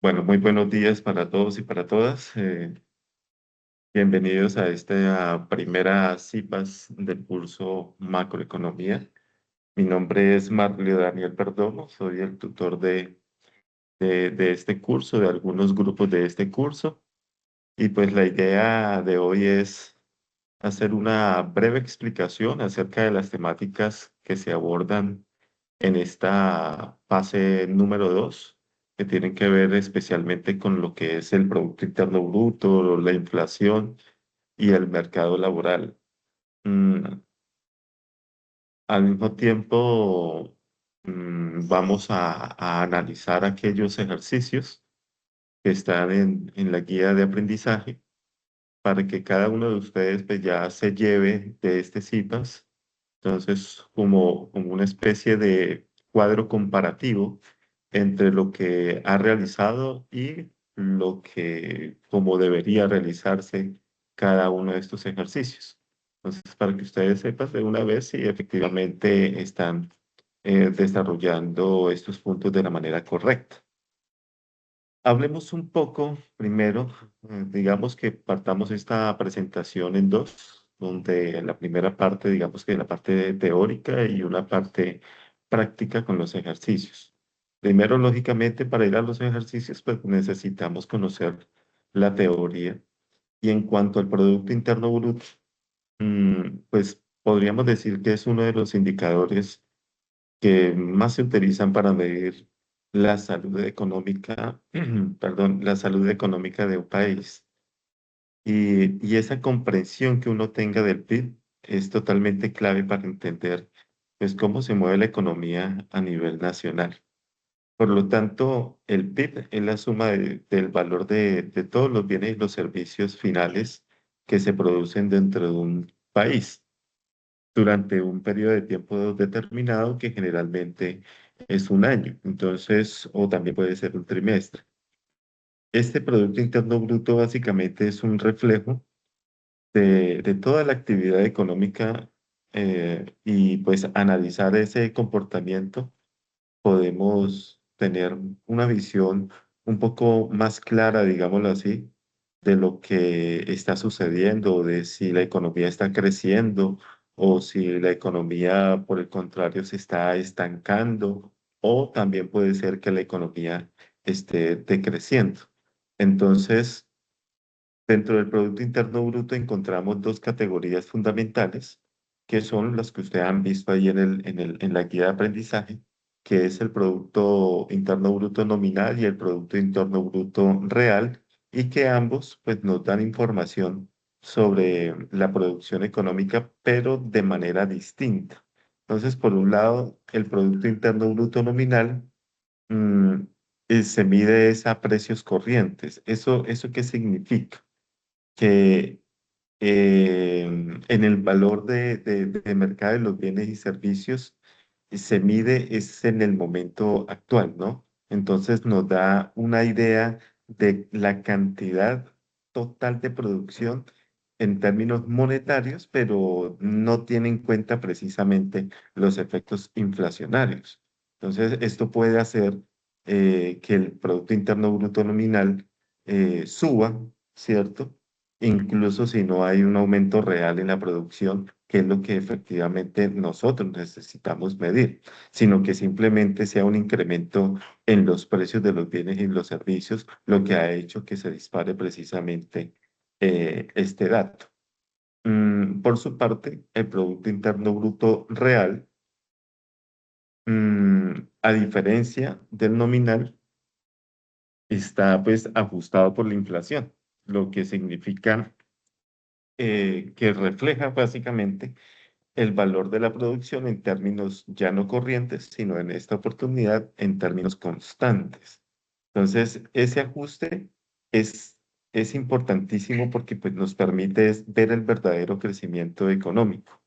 Bueno, muy buenos días para todos y para todas. Bienvenidos a esta primera CIPAS del curso Macroeconomía. Mi nombre es Marlio Daniel Perdomo, soy el tutor de este curso, de algunos grupos de este curso. Y pues la idea de hoy es hacer una breve explicación acerca de las temáticas que se abordan en esta fase número 2, que tienen que ver especialmente con lo que es el Producto Interno Bruto, la inflación y el mercado laboral. Mm, Al mismo tiempo, vamos a analizar aquellos ejercicios que están en la guía de aprendizaje para que cada uno de ustedes pues, ya se lleve de este CIPAS. Entonces, como una especie de cuadro comparativo entre lo que ha realizado y lo que, como debería realizarse cada uno de estos ejercicios. Entonces, para que ustedes sepan de una vez si efectivamente están desarrollando estos puntos de la manera correcta. Hablemos un poco primero, digamos que partamos esta presentación en dos, donde en la primera parte, digamos que la parte teórica y una parte práctica con los ejercicios. Primero, lógicamente, para ir a los ejercicios, pues necesitamos conocer la teoría. Y en cuanto al Producto Interno Bruto, pues podríamos decir que es uno de los indicadores que más se utilizan para medir la salud económica, perdón, la salud económica de un país. Y esa comprensión que uno tenga del PIB es totalmente clave para entender pues, cómo se mueve la economía a nivel nacional. Por lo tanto, el PIB es la suma del valor de todos los bienes y los servicios finales que se producen dentro de un país durante un periodo de tiempo determinado que generalmente es un año, entonces, o también puede ser un trimestre. Este Producto Interno Bruto básicamente es un reflejo de toda la actividad económica y pues analizar ese comportamiento podemos tener una visión un poco más clara, digámoslo así, de lo que está sucediendo, de si la economía está creciendo o si la economía, por el contrario, se está estancando o también puede ser que la economía esté decreciendo. Entonces, dentro del Producto Interno Bruto encontramos dos categorías fundamentales, que son las que ustedes han visto ahí en la guía de aprendizaje, que es el Producto Interno Bruto nominal y el Producto Interno Bruto real, y que ambos pues, nos dan información sobre la producción económica, pero de manera distinta. Entonces, por un lado, el Producto Interno Bruto nominal mm, se mide es a precios corrientes. ¿Eso qué significa? Que en el valor de mercado de los bienes y servicios se mide es en el momento actual, ¿no? Entonces nos da una idea de la cantidad total de producción en términos monetarios, pero no tiene en cuenta precisamente los efectos inflacionarios. Entonces, esto puede hacer que el Producto Interno Bruto nominal suba, ¿cierto? Incluso si no hay un aumento real en la producción, que es lo que efectivamente nosotros necesitamos medir, sino que simplemente sea un incremento en los precios de los bienes y los servicios, lo que ha hecho que se dispare precisamente este dato. Por su parte, el Producto Interno Bruto real, a diferencia del nominal, está pues ajustado por la inflación, lo que significa que refleja básicamente el valor de la producción en términos ya no corrientes, sino en esta oportunidad en términos constantes. Entonces, ese ajuste es, es importantísimo porque pues, nos permite ver el verdadero crecimiento económico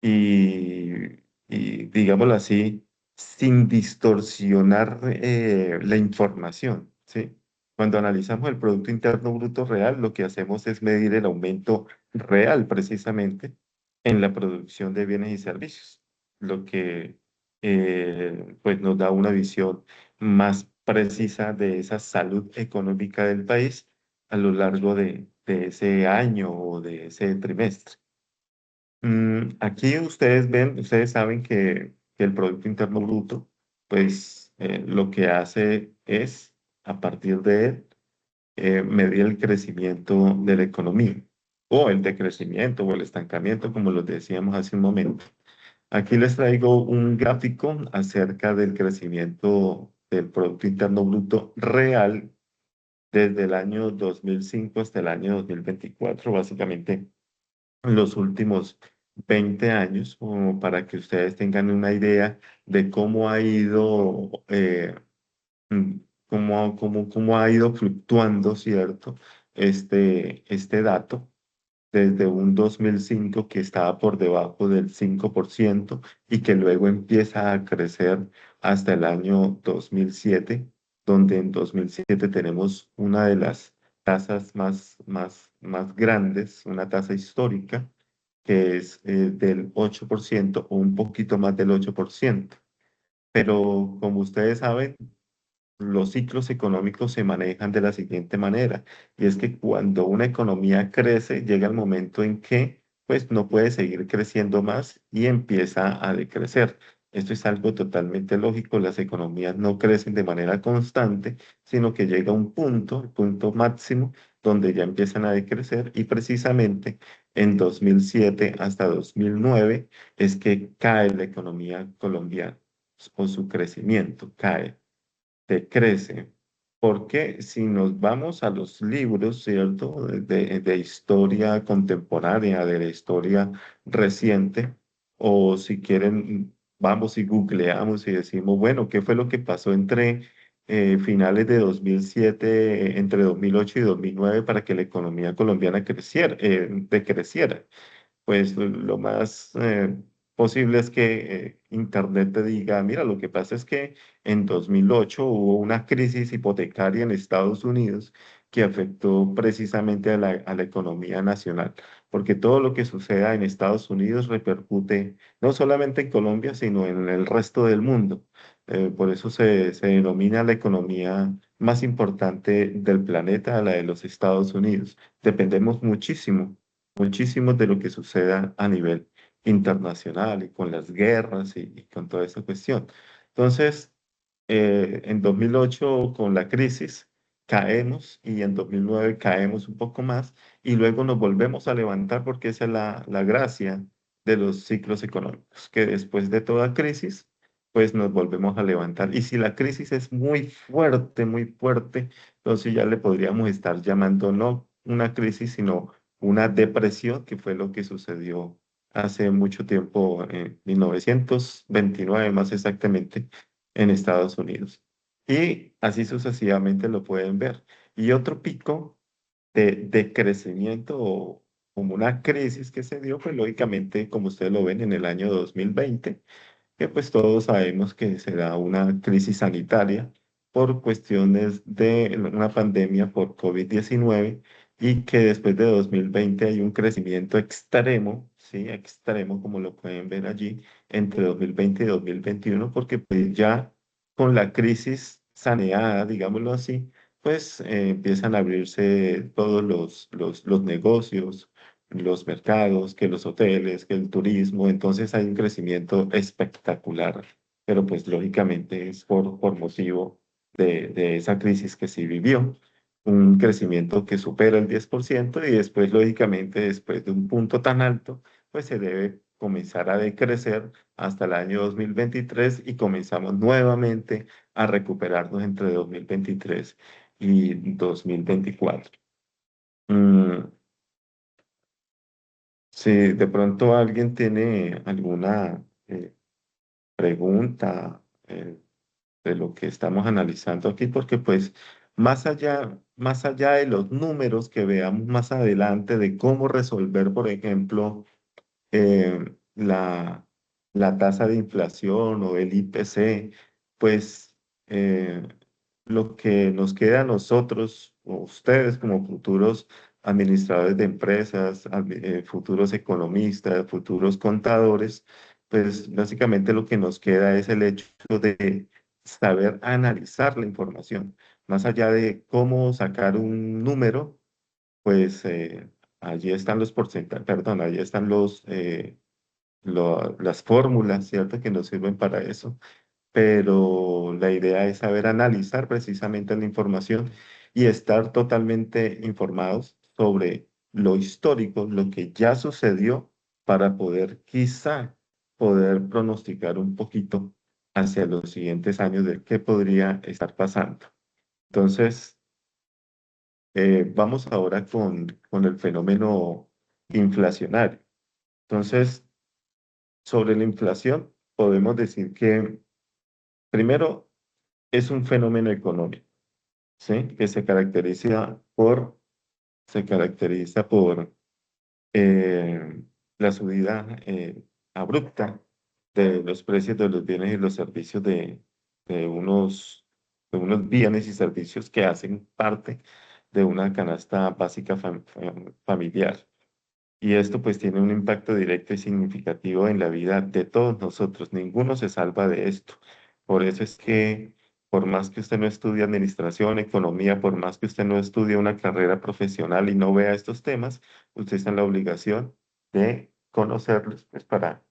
y, y digámoslo así, sin distorsionar la información, ¿sí? Cuando analizamos el Producto Interno Bruto real, lo que hacemos es medir el aumento real precisamente en la producción de bienes y servicios, lo que pues nos da una visión más precisa de esa salud económica del país a lo largo de ese año o de ese trimestre. Aquí ustedes ven, ustedes saben que el Producto Interno Bruto, pues lo que hace es, a partir de él, medir el crecimiento de la economía, o el decrecimiento o el estancamiento, como lo decíamos hace un momento. Aquí les traigo un gráfico acerca del crecimiento del Producto Interno Bruto real desde el año 2005 hasta el año 2024, básicamente los últimos 20 años, como para que ustedes tengan una idea de cómo ha ido, mm, cómo ha ido fluctuando, ¿cierto? Este dato desde un 2005 que estaba por debajo del 5% y que luego empieza a crecer hasta el año 2007, donde en 2007 tenemos una de las tasas más grandes, una tasa histórica, que es del 8% o un poquito más del 8%. Pero como ustedes saben, los ciclos económicos se manejan de la siguiente manera, y es que cuando una economía crece, llega el momento en que pues no puede seguir creciendo más y empieza a decrecer. Esto es algo totalmente lógico, las economías no crecen de manera constante, sino que llega un punto, el punto máximo, donde ya empiezan a decrecer y precisamente en 2007 hasta 2009 es que cae la economía colombiana o su crecimiento cae decrece. Porque si nos vamos a los libros, ¿cierto? De historia contemporánea, de la historia reciente, o si quieren, vamos y googleamos y decimos, bueno, ¿qué fue lo que pasó entre finales de 2007, entre 2008 y 2009 para que la economía colombiana creciera, decreciera? Pues lo más posible es que Internet te diga, mira, lo que pasa es que en 2008 hubo una crisis hipotecaria en Estados Unidos que afectó precisamente a la economía nacional, porque todo lo que suceda en Estados Unidos repercute no solamente en Colombia, sino en el resto del mundo. Por eso se denomina la economía más importante del planeta, la de los Estados Unidos. Dependemos muchísimo de lo que suceda a nivel internacional y con las guerras y con toda esa cuestión. Entonces, en 2008 con la crisis caemos y en 2009 caemos un poco más y luego nos volvemos a levantar porque esa es la gracia de los ciclos económicos, que después de toda crisis, pues nos volvemos a levantar. Y si la crisis es muy fuerte, entonces ya le podríamos estar llamando no una crisis, sino una depresión, que fue lo que sucedió hace mucho tiempo, en 1929 más exactamente, en Estados Unidos. Y así sucesivamente lo pueden ver. Y otro pico de crecimiento o como una crisis que se dio, pues lógicamente, como ustedes lo ven, en el año 2020 que pues todos sabemos que será una crisis sanitaria por cuestiones de una pandemia por COVID-19 y que después de 2020 hay un crecimiento extremo, sí, extremo, como lo pueden ver allí, entre 2020 y 2021, porque pues ya con la crisis saneada, digámoslo así, pues empiezan a abrirse todos los negocios, los mercados, que los hoteles, que el turismo, entonces hay un crecimiento espectacular, pero pues lógicamente es por motivo de esa crisis que se vivió, un crecimiento que supera el 10% y después lógicamente después de un punto tan alto, pues se debe comenzar a decrecer hasta el año 2023 y comenzamos nuevamente a recuperarnos entre 2023 y 2024. Mm, Si de pronto alguien tiene alguna pregunta de lo que estamos analizando aquí, porque pues más allá de los números que veamos más adelante de cómo resolver, por ejemplo, la tasa de inflación o el IPC, pues eh, lo que nos queda a nosotros o ustedes como futuros administradores de empresas, futuros economistas, futuros contadores, pues básicamente lo que nos queda es el hecho de saber analizar la información. Más allá de cómo sacar un número, pues allí están los porcentajes, perdón, allí están las fórmulas, ¿cierto? Que nos sirven para eso, pero la idea es saber analizar precisamente la información y estar totalmente informados sobre lo histórico, lo que ya sucedió, para poder quizá poder pronosticar un poquito hacia los siguientes años de qué podría estar pasando. Entonces, vamos ahora con el fenómeno inflacionario. Entonces, sobre la inflación, podemos decir que primero es un fenómeno económico, ¿sí? Que se caracteriza por eh, la subida abrupta de los precios de los bienes y los servicios de unos, de unos bienes y servicios que hacen parte de una canasta básica familiar. Y esto pues tiene un impacto directo y significativo en la vida de todos nosotros. Ninguno se salva de esto. Por eso es que por más que usted no estudie administración, economía, por más que usted no estudie una carrera profesional y no vea estos temas, usted está en la obligación de conocerlos pues, para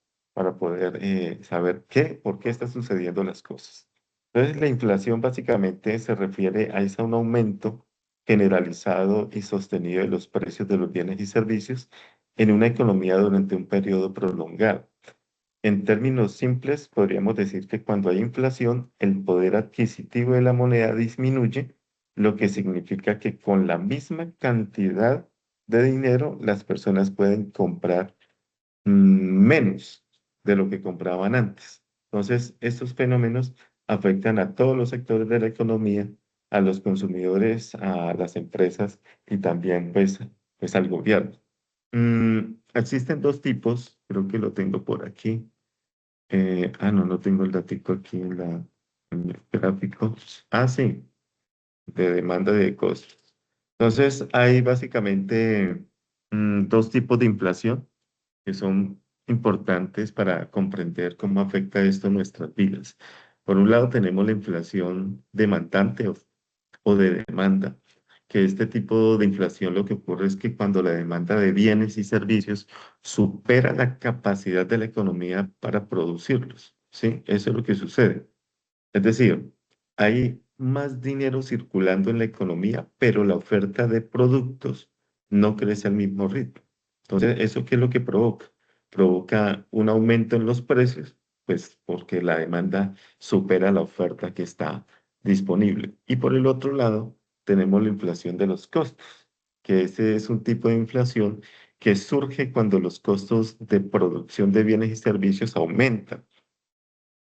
poder saber por qué están sucediendo las cosas. Entonces, la inflación básicamente se refiere a ese un aumento generalizado y sostenido de los precios de los bienes y servicios en una economía durante un periodo prolongado. En términos simples, podríamos decir que cuando hay inflación, el poder adquisitivo de la moneda disminuye, lo que significa que con la misma cantidad de dinero, las personas pueden comprar menos de lo que compraban antes. Entonces, estos fenómenos afectan a todos los sectores de la economía, a los consumidores, a las empresas y también pues al gobierno. Existen dos tipos, creo que lo tengo por aquí. No, no tengo el datico aquí en el gráfico. Ah, sí, de demanda de costos. Entonces, hay básicamente dos tipos de inflación que son importantes para comprender cómo afecta esto a nuestras vidas. Por un lado, tenemos la inflación demandante o de demanda, que este tipo de inflación lo que ocurre es que cuando la demanda de bienes y servicios supera la capacidad de la economía para producirlos, ¿sí? Eso es lo que sucede. Es decir, hay más dinero circulando en la economía, pero la oferta de productos no crece al mismo ritmo. Entonces, ¿eso qué es lo que provoca? Provoca un aumento en los precios, pues porque la demanda supera la oferta que está disponible. Y por el otro lado, tenemos la inflación de los costos, que ese es un tipo de inflación que surge cuando los costos de producción de bienes y servicios aumentan.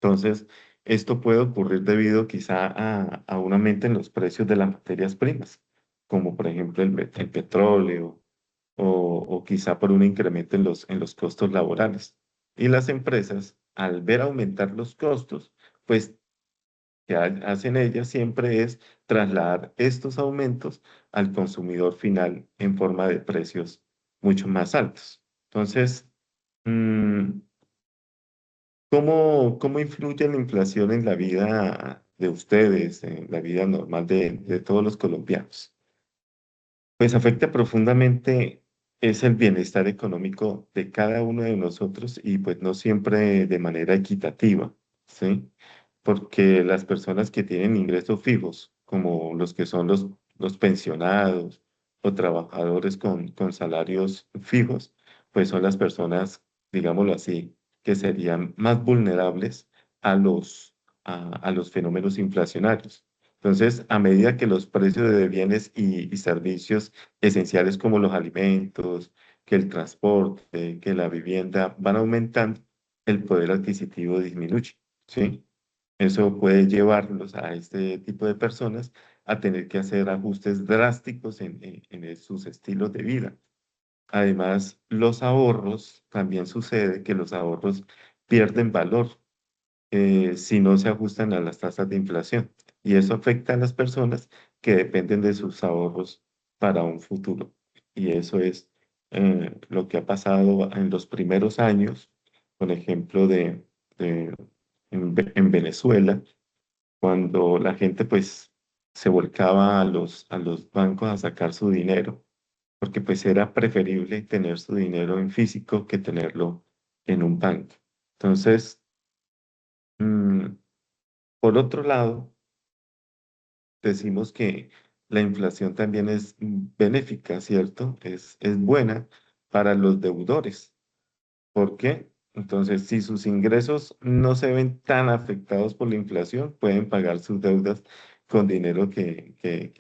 Entonces, esto puede ocurrir debido quizá a un aumento en los precios de las materias primas, como por ejemplo el petróleo o quizá por un incremento en los costos laborales. Y las empresas, al ver aumentar los costos, pues que hacen ellas siempre es trasladar estos aumentos al consumidor final en forma de precios mucho más altos. Entonces, mm, cómo influye la inflación en la vida de ustedes, en la vida normal de todos los colombianos? Pues afecta profundamente es el bienestar económico de cada uno de nosotros y pues no siempre de manera equitativa, ¿sí? Porque las personas que tienen ingresos fijos, como los que son los pensionados o trabajadores con salarios fijos, pues son las personas, digámoslo así, que serían más vulnerables a a los fenómenos inflacionarios. Entonces, a medida que los precios de bienes y servicios esenciales como los alimentos, que el transporte, que la vivienda van aumentando, el poder adquisitivo disminuye, ¿sí? Eso puede llevarlos a este tipo de personas a tener que hacer ajustes drásticos en sus estilos de vida. Además, los ahorros, también sucede que los ahorros pierden valor si no se ajustan a las tasas de inflación. Y eso afecta a las personas que dependen de sus ahorros para un futuro. Y eso es lo que ha pasado en los primeros años, por ejemplo, en Venezuela, cuando la gente pues se volcaba a los bancos a sacar su dinero, porque pues era preferible tener su dinero en físico que tenerlo en un banco. Entonces, mm, por otro lado, decimos que la inflación también es benéfica, ¿cierto? Es buena para los deudores. ¿Por qué? Entonces, si sus ingresos no se ven tan afectados por la inflación, pueden pagar sus deudas con dinero que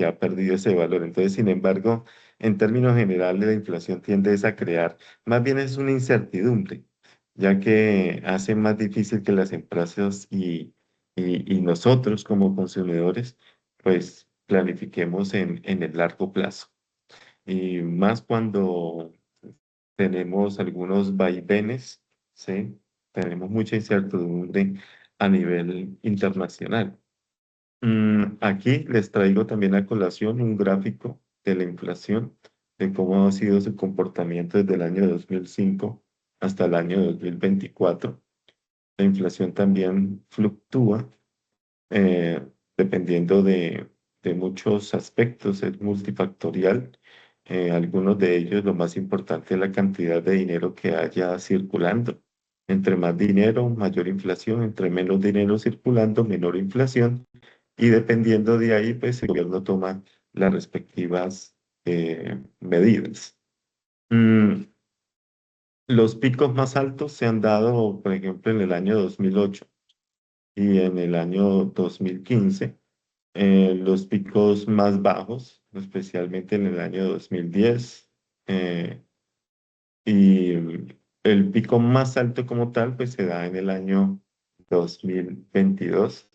ha perdido ese valor. Entonces, sin embargo, en términos generales, la inflación tiende es a crear, más bien es una incertidumbre, ya que hace más difícil que las empresas y nosotros como consumidores, pues planifiquemos en el largo plazo. Y más cuando tenemos algunos vaivenes, ¿sí? Tenemos mucha incertidumbre a nivel internacional. Aquí les traigo también a colación un gráfico de la inflación, de cómo ha sido su comportamiento desde el año 2005 hasta el año 2024. La inflación también fluctúa eh, dependiendo de muchos aspectos, es multifactorial. Algunos de ellos, lo más importante es la cantidad de dinero que haya circulando. Entre más dinero, mayor inflación; entre menos dinero circulando, menor inflación. Y dependiendo de ahí, pues el gobierno toma las respectivas medidas. Mm, los picos más altos se han dado, por ejemplo, en el año 2008 y en el año 2015. Los picos más bajos, especialmente en el año 2010, eh, y el pico más alto como tal, pues se da en el año 2022.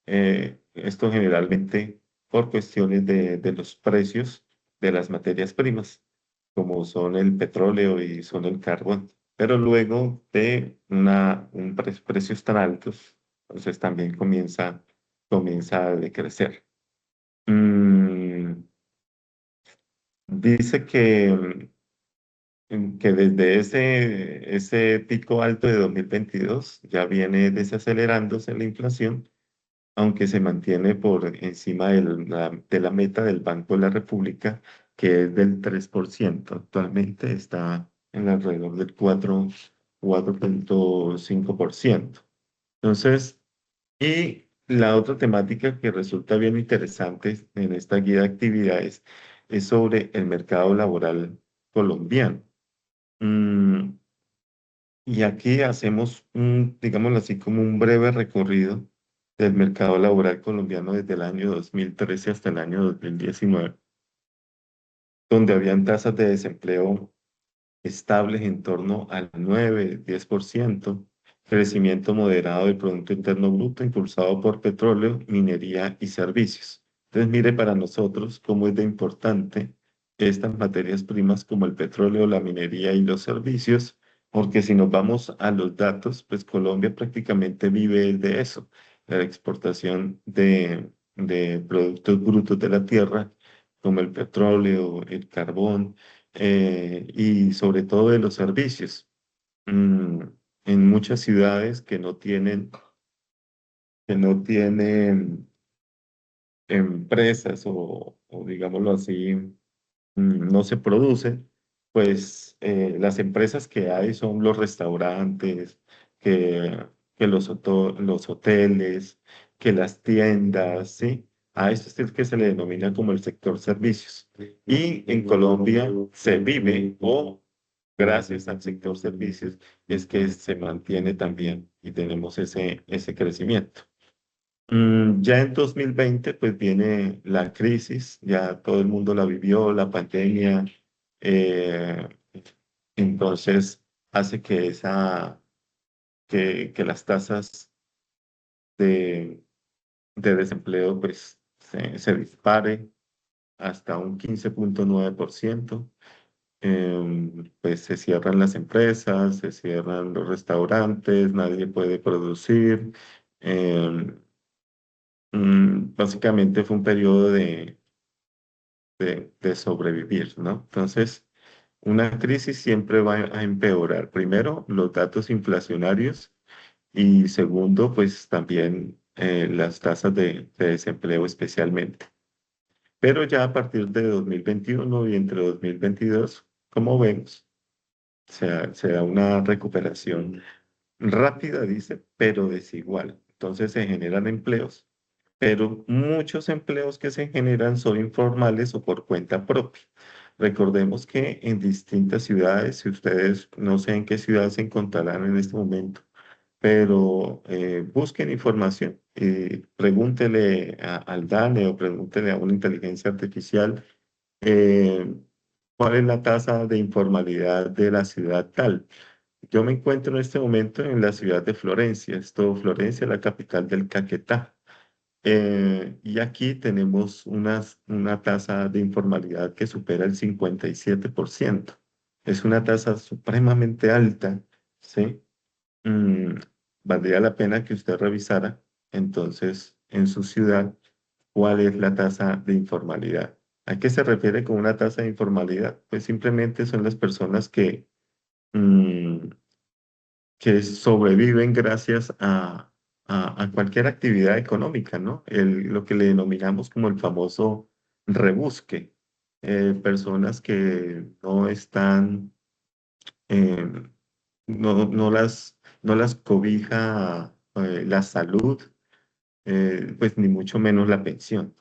Esto generalmente por cuestiones de los precios de las materias primas, como son el petróleo y son el carbón. Pero luego de precios tan altos, entonces también comienza a decrecer. Mm, dice que desde ese pico alto de 2022 ya viene desacelerándose la inflación, aunque se mantiene por encima de la meta del Banco de la República, que es del 3%. Actualmente está en alrededor del 4,5%. Entonces, y la otra temática que resulta bien interesante en esta guía de actividades es sobre el mercado laboral colombiano. Mm, y aquí hacemos digámoslo así, como un breve recorrido del mercado laboral colombiano desde el año 2013 hasta el año 2019, donde habían tasas de desempleo estables en torno al 9-10%, crecimiento moderado del Producto Interno Bruto impulsado por petróleo, minería y servicios. Entonces, mire para nosotros cómo es de importante estas materias primas como el petróleo, la minería y los servicios, porque si nos vamos a los datos, pues Colombia prácticamente vive de eso, la exportación de productos brutos de la tierra, como el petróleo, el carbón, y sobre todo de los servicios. Mm, en muchas ciudades que no tienen empresas o digámoslo así, no se producen, pues las empresas que hay son los restaurantes, que los hoteles, que las tiendas, ¿sí? A eso es el que se le denomina como el sector servicios. Y en Colombia se vive, o gracias al sector servicios, es que se mantiene también y tenemos ese crecimiento. Ya en 2020, pues viene la crisis, ya todo el mundo la vivió, la pandemia, eh, entonces hace que las tasas de, de desempleo pues se dispare hasta un 15,9%. Pues se cierran las empresas, se cierran los restaurantes, nadie puede producir. em, Básicamente fue un periodo de sobrevivir, ¿no? Entonces, una crisis siempre va a empeorar, primero, los datos inflacionarios y segundo, pues también las tasas de desempleo especialmente. Pero ya a partir de 2021 y entre 2022, como vemos, se da una recuperación rápida, dice, pero desigual. Entonces se generan empleos, pero muchos empleos que se generan son informales o por cuenta propia. Recordemos que en distintas ciudades, si ustedes no sé en qué ciudad se encontrarán en este momento, pero busquen información y pregúntele al DANE o pregúntele a una inteligencia artificial eh, cuál es la tasa de informalidad de la ciudad tal. Yo me encuentro en este momento en la ciudad de Florencia. Florencia, la capital del Caquetá. Y aquí tenemos una tasa de informalidad que supera el 57%. Es una tasa supremamente alta, ¿sí? Mm, Valdría la pena que usted revisara entonces en su ciudad cuál es la tasa de informalidad. ¿A qué se refiere con una tasa de informalidad? Pues simplemente son las personas mm, que sobreviven gracias a cualquier actividad económica, ¿no? Lo que le denominamos como el famoso rebusque. Personas que no están, eh, no las cobija la salud, pues ni mucho menos la pensión.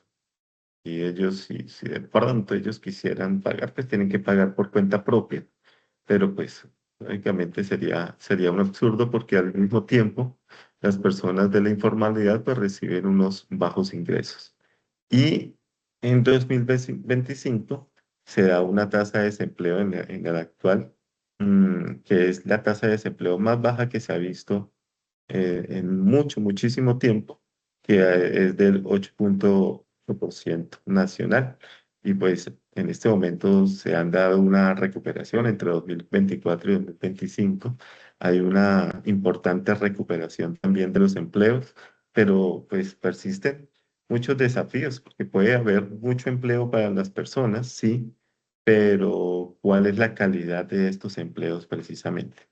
Y ellos, si de pronto ellos quisieran pagar, pues tienen que pagar por cuenta propia. Pero pues, lógicamente sería un absurdo porque al mismo tiempo las personas de la informalidad pues reciben unos bajos ingresos. Y en 2025 se da una tasa de desempleo en el actual, que es la tasa de desempleo más baja que se ha visto en muchísimo tiempo, que es del 8,8% nacional. Y pues en este momento se han dado una recuperación entre 2024 y 2025. Hay una importante recuperación también de los empleos, pero pues persisten muchos desafíos, porque puede haber mucho empleo para las personas, sí, pero ¿cuál es la calidad de estos empleos precisamente?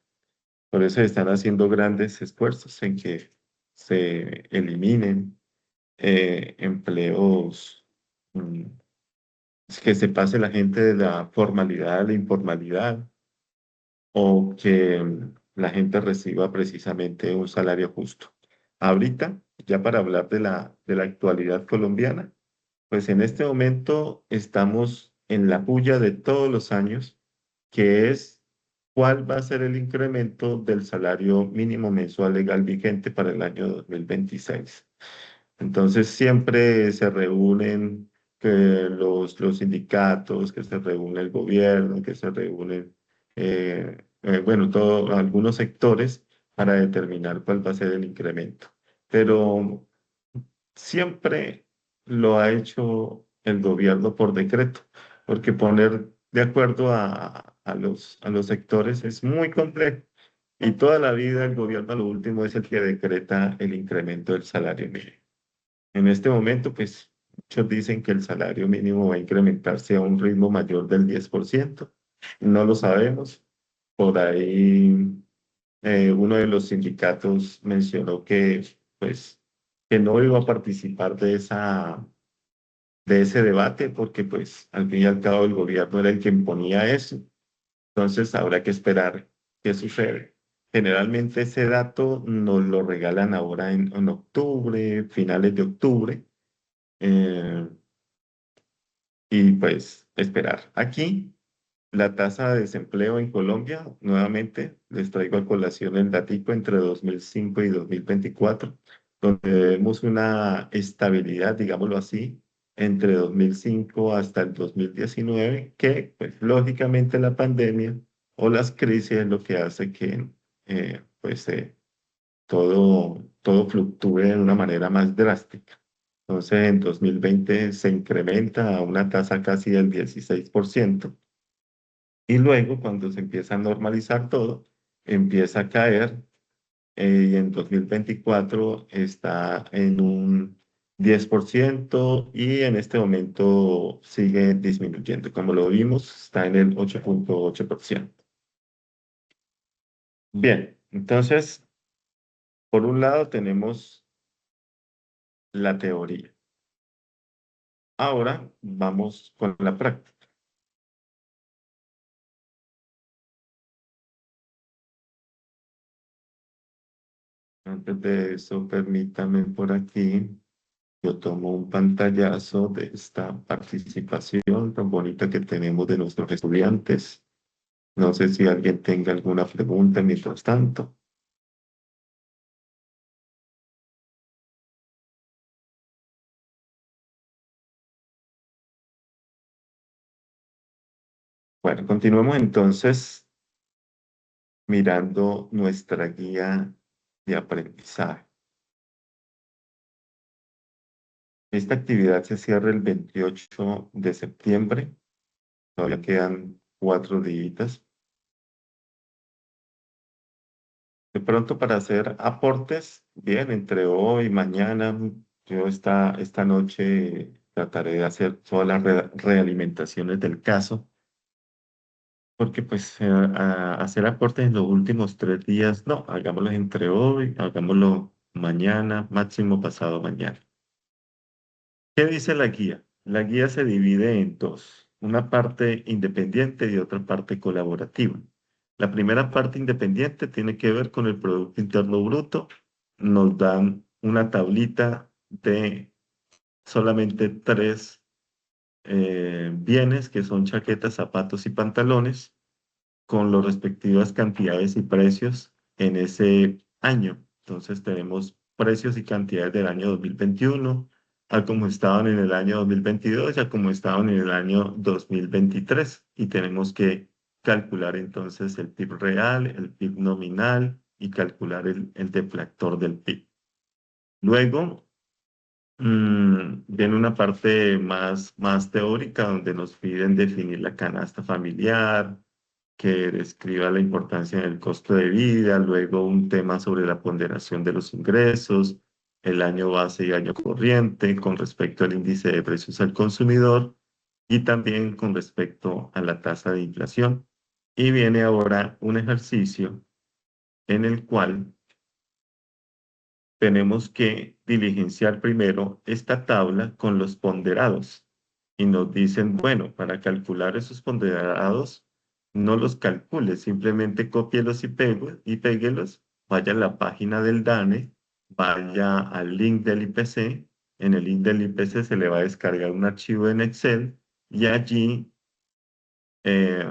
Por eso están haciendo grandes esfuerzos en que se eliminen empleos, mm, que se pase la gente de la formalidad a la informalidad o que la gente reciba precisamente un salario justo. Ahorita, ya para hablar de la actualidad colombiana, pues en este momento estamos en la puya de todos los años, que es cuál va a ser el incremento del salario mínimo mensual legal vigente para el año 2026. Entonces siempre se reúnen que los sindicatos, que se reúne el gobierno, que se reúnen, bueno, algunos sectores para determinar cuál va a ser el incremento. Pero siempre lo ha hecho el gobierno por decreto, porque poner de acuerdo a los sectores es muy complejo. Y toda la vida el gobierno a lo último es el que decreta el incremento del salario mínimo. En este momento, pues muchos dicen que el salario mínimo va a incrementarse a un ritmo mayor del 10%. No lo sabemos. Por ahí uno de los sindicatos mencionó que, pues, que no iba a participar de ese debate porque, pues, al fin y al cabo el gobierno era el que imponía eso. Entonces, habrá que esperar qué sucede. Generalmente ese dato nos lo regalan ahora en octubre, finales de octubre, eh, y pues esperar. Aquí la tasa de desempleo en Colombia, nuevamente, les traigo a colación el datico entre 2005 y 2024, donde vemos una estabilidad, digámoslo así, entre 2005 hasta el 2019, que pues lógicamente la pandemia o las crisis es lo que hace que pues todo fluctúe de una manera más drástica. Entonces, en 2020 se incrementa a una tasa casi del 16%. Y luego, cuando se empieza a normalizar todo, empieza a caer y en 2024 está en un 10% y en este momento sigue disminuyendo. Como lo vimos, está en el 8,8%. Bien, entonces, por un lado tenemos la teoría. Ahora vamos con la práctica. Antes de eso, permítame por aquí, yo tomo un pantallazo de esta participación tan bonita que tenemos de nuestros estudiantes. No sé si alguien tenga alguna pregunta mientras tanto. Bueno, continuemos entonces mirando nuestra guía de aprendizaje. Esta actividad se cierra el 28 de septiembre. Todavía quedan 4 días. De pronto para hacer aportes, bien, entre hoy y mañana, yo esta noche trataré de hacer todas las realimentaciones del caso, porque pues hacer aportes en los últimos 3 días, no, hagámoslo entre hoy, hagámoslo mañana, máximo pasado mañana. ¿Qué dice la guía? La guía se divide en dos, una parte independiente y otra parte colaborativa. La primera parte independiente tiene que ver con el Producto Interno Bruto. Nos dan una tablita de solamente tres bienes, que son chaquetas, zapatos y pantalones, con las respectivas cantidades y precios en ese año. Entonces tenemos precios y cantidades del año 2021, a como estaban en el año 2022 y a como estaban en el año 2023. Y tenemos que calcular entonces el PIB real, el PIB nominal y calcular el deflactor del PIB. Luego, viene una parte más teórica donde nos piden definir la canasta familiar, que describa la importancia del costo de vida, luego un tema sobre la ponderación de los ingresos, el año base y año corriente con respecto al índice de precios al consumidor y también con respecto a la tasa de inflación. Y viene ahora un ejercicio en el cual tenemos que diligenciar primero esta tabla con los ponderados. Y nos dicen, bueno, para calcular esos ponderados, no los calcule, simplemente cópielos y péguelos, vaya a la página del DANE, vaya al link del IPC, en el link del IPC se le va a descargar un archivo en Excel y allí eh,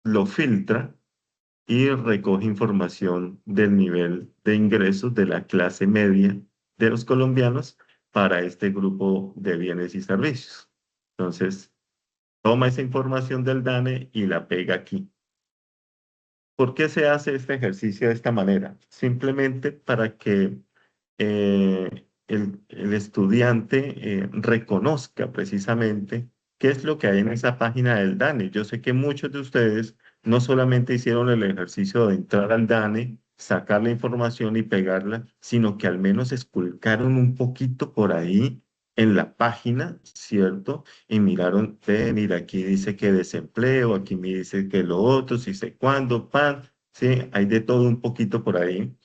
lo filtra y recoge información del nivel de ingresos de la clase media de los colombianos para este grupo de bienes y servicios. Entonces, toma esa información del DANE y la pega aquí. ¿Por qué se hace este ejercicio de esta manera? Simplemente para que el estudiante reconozca precisamente qué es lo que hay en esa página del DANE. Yo sé que muchos de ustedes no solamente hicieron el ejercicio de entrar al DANE, sacar la información y pegarla, sino que al menos esculcaron un poquito por ahí en la página, ¿cierto? Y miraron, ve, mira, aquí dice que desempleo, aquí me dice que lo otro, si sé cuándo, pan, sí, hay de todo un poquito por ahí,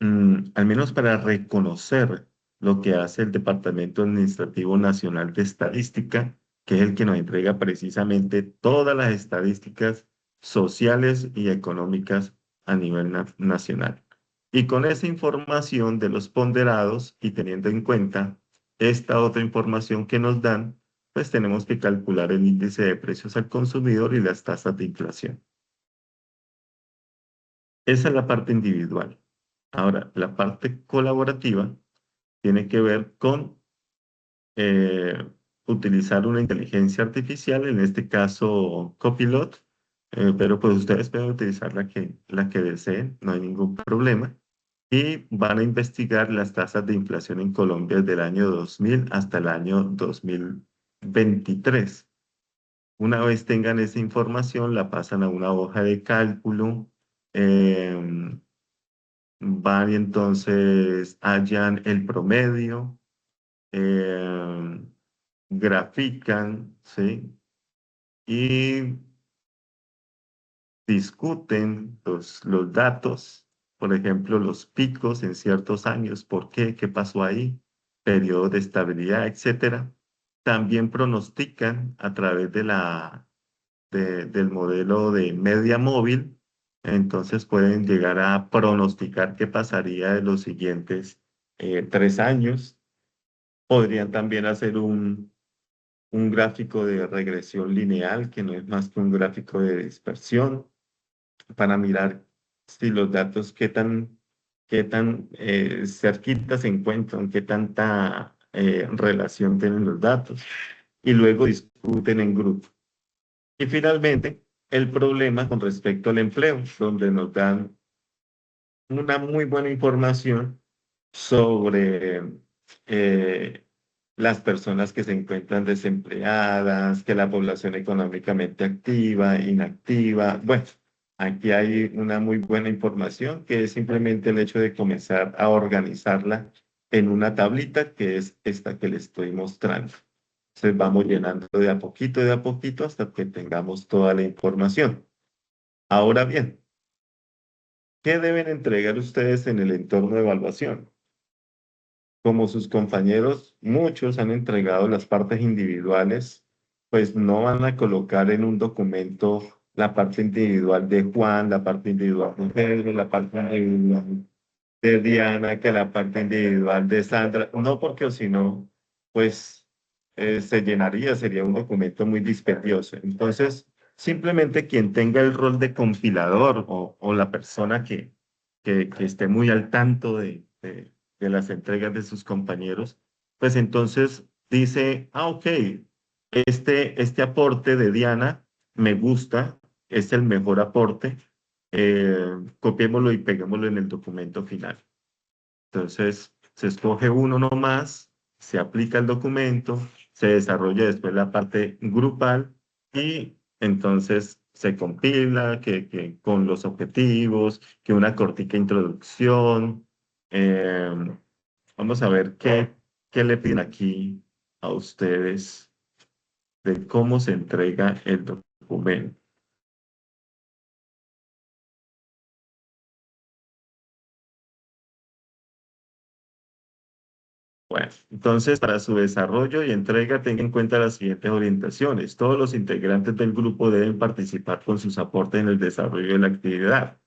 al menos para reconocer lo que hace el Departamento Administrativo Nacional de Estadística, que es el que nos entrega precisamente todas las estadísticas sociales y económicas a nivel nacional. Y con esa información de los ponderados y teniendo en cuenta esta otra información que nos dan, pues tenemos que calcular el índice de precios al consumidor y las tasas de inflación. Esa es la parte individual. Ahora, la parte colaborativa tiene que ver con eh, utilizar una inteligencia artificial, en este caso Copilot, pero pues ustedes pueden utilizar la que deseen, no hay ningún problema. Y van a investigar las tasas de inflación en Colombia desde el año 2000 hasta el año 2023. Una vez tengan esa información, la pasan a una hoja de cálculo. em, Van y entonces hallan el promedio, eh, grafican, ¿sí? Y discuten los datos por ejemplo, los picos en ciertos años, ¿por qué? ¿Qué pasó ahí? Periodos de estabilidad, etcétera. También pronostican a través del modelo de media móvil, entonces pueden llegar a pronosticar qué pasaría en los siguientes 3 años. Podrían también hacer un gráfico de regresión lineal, que no es más que un gráfico de dispersión, para mirar si los datos, qué tan cerquita se encuentran, qué tanta relación tienen los datos, y luego discuten en grupo. Y finalmente, el problema con respecto al empleo, donde nos dan una muy buena información sobre eh, las personas que se encuentran desempleadas, que la población económicamente activa, inactiva. Bueno, aquí hay una muy buena información que es simplemente el hecho de comenzar a organizarla en una tablita que es esta que le estoy mostrando. Entonces vamos llenando de a poquito hasta que tengamos toda la información. Ahora bien, ¿qué deben entregar ustedes en el entorno de evaluación? Como sus compañeros, muchos han entregado las partes individuales, pues no van a colocar en un documento la parte individual de Juan, la parte individual de Pedro, la parte individual de Diana, que la parte individual de Sandra. No, porque o si no, pues se llenaría, sería un documento muy dispendioso. Entonces, simplemente quien tenga el rol de compilador o la persona que esté muy al tanto de las entregas de sus compañeros, pues entonces dice, ah, ok, este aporte de Diana me gusta, es el mejor aporte, copiémoslo y peguémoslo en el documento final. Entonces, se escoge uno nomás, se aplica el documento, se desarrolla después la parte grupal y entonces se compila con los objetivos, que una cortica introducción. eh, Vamos a ver qué le piden aquí a ustedes de cómo se entrega el documento. Bueno, entonces para su desarrollo y entrega tenga en cuenta las siguientes orientaciones. Todos los integrantes del grupo deben participar con sus aportes en el desarrollo de la actividad.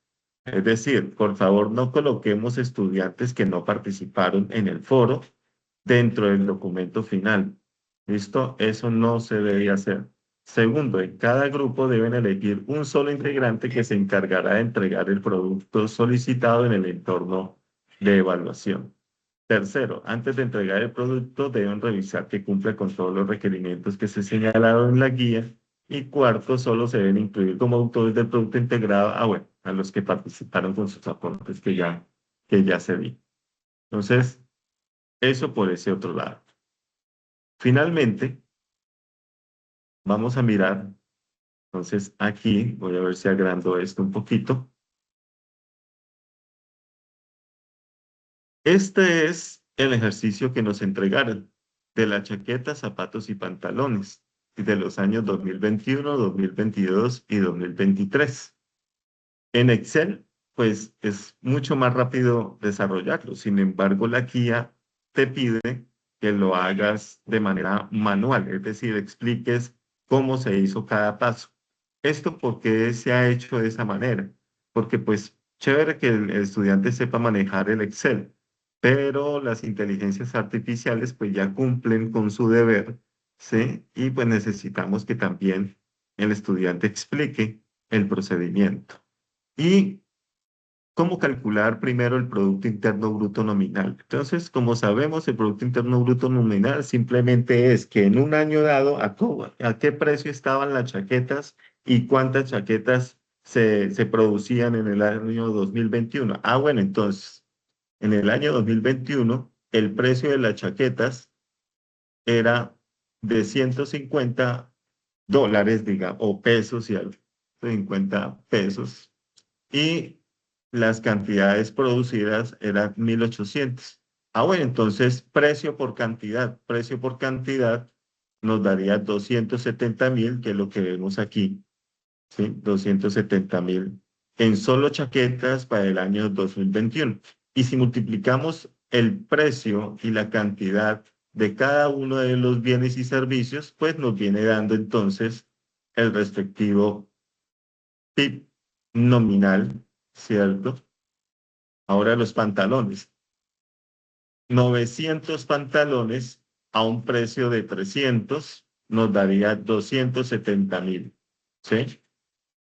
Es decir, por favor, no coloquemos estudiantes que no participaron en el foro dentro del documento final. ¿Listo? Eso no se debe hacer. Segundo, en cada grupo deben elegir un solo integrante que se encargará de entregar el producto solicitado en el entorno de evaluación. Tercero, antes de entregar el producto, deben revisar que cumpla con todos los requerimientos que se señalaron en la guía. Y cuarto, solo se deben incluir como autores del producto integrado, bueno, a los que participaron con sus aportes que ya se di. Entonces, eso por ese otro lado. Finalmente, vamos a mirar, entonces aquí voy a ver si agrando esto un poquito. Este es el ejercicio que nos entregaron de la chaqueta, zapatos y pantalones de los años 2021, 2022 y 2023. En Excel, pues es mucho más rápido desarrollarlo. Sin embargo, la guía te pide que lo hagas de manera manual, es decir, expliques cómo se hizo cada paso. ¿Esto por qué se ha hecho de esa manera? Porque pues chévere que el estudiante sepa manejar el Excel, pero las inteligencias artificiales pues ya cumplen con su deber, ¿sí? Y pues necesitamos que también el estudiante explique el procedimiento. ¿Y cómo calcular primero el Producto Interno Bruto nominal? Entonces, como sabemos, el Producto Interno Bruto nominal simplemente es que en un año dado, a qué precio estaban las chaquetas y cuántas chaquetas se producían en el año 2021. Bueno, entonces, en el año 2021, el precio de las chaquetas era de $150, digamos, o pesos y algo, 50 pesos y las cantidades producidas eran 1.800. Bueno, entonces precio por cantidad nos daría 270.000, que es lo que vemos aquí, ¿sí? 270.000 en solo chaquetas para el año 2021. Y si multiplicamos el precio y la cantidad de cada uno de los bienes y servicios, pues nos viene dando entonces el respectivo PIB nominal, ¿cierto? Ahora los pantalones. 900 pantalones a un precio de 300 nos daría 270.000, ¿sí?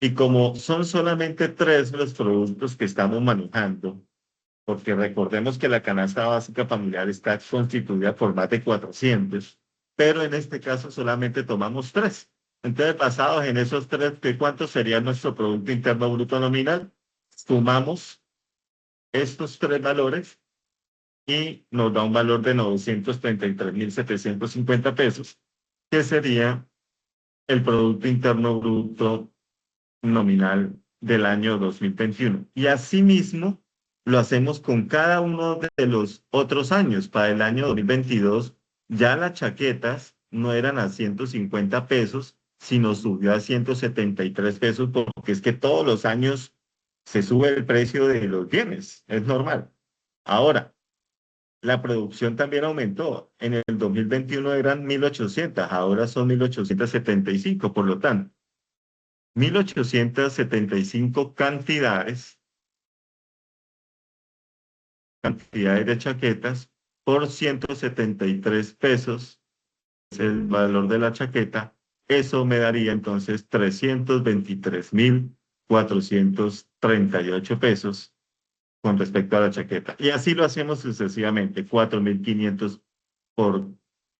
Y como son solamente tres los productos que estamos manejando, porque recordemos que la canasta básica familiar está constituida por más de 400, pero en este caso solamente tomamos tres. Entonces, basados en esos tres, ¿cuánto sería nuestro Producto Interno Bruto nominal? Sumamos estos tres valores y nos da un valor de 933.750 pesos, que sería el Producto Interno Bruto nominal del año 2021. Y asimismo, lo hacemos con cada uno de los otros años. Para el año 2022, ya las chaquetas no eran a 150 pesos, sino subió a 173 pesos, porque es que todos los años se sube el precio de los bienes, es normal. Ahora, la producción también aumentó. En el 2021 eran 1.800, ahora son 1.875, por lo tanto. 1.875 cantidades de chaquetas por 173 pesos, es el valor de la chaqueta. Eso me daría entonces 323.438 pesos con respecto a la chaqueta. Y así lo hacemos sucesivamente, 4.500 por,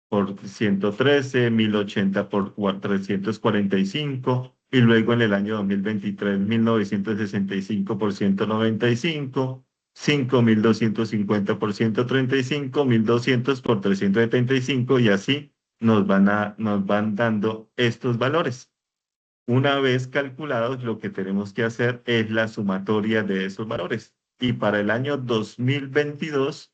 por 113, 1.080 por 345, y luego en el año 2023, 1.965 por 195, 5.250 por 135, 1.200 por 375, y así nos van dando estos valores. Una vez calculados, lo que tenemos que hacer es la sumatoria de esos valores. Y para el año 2022,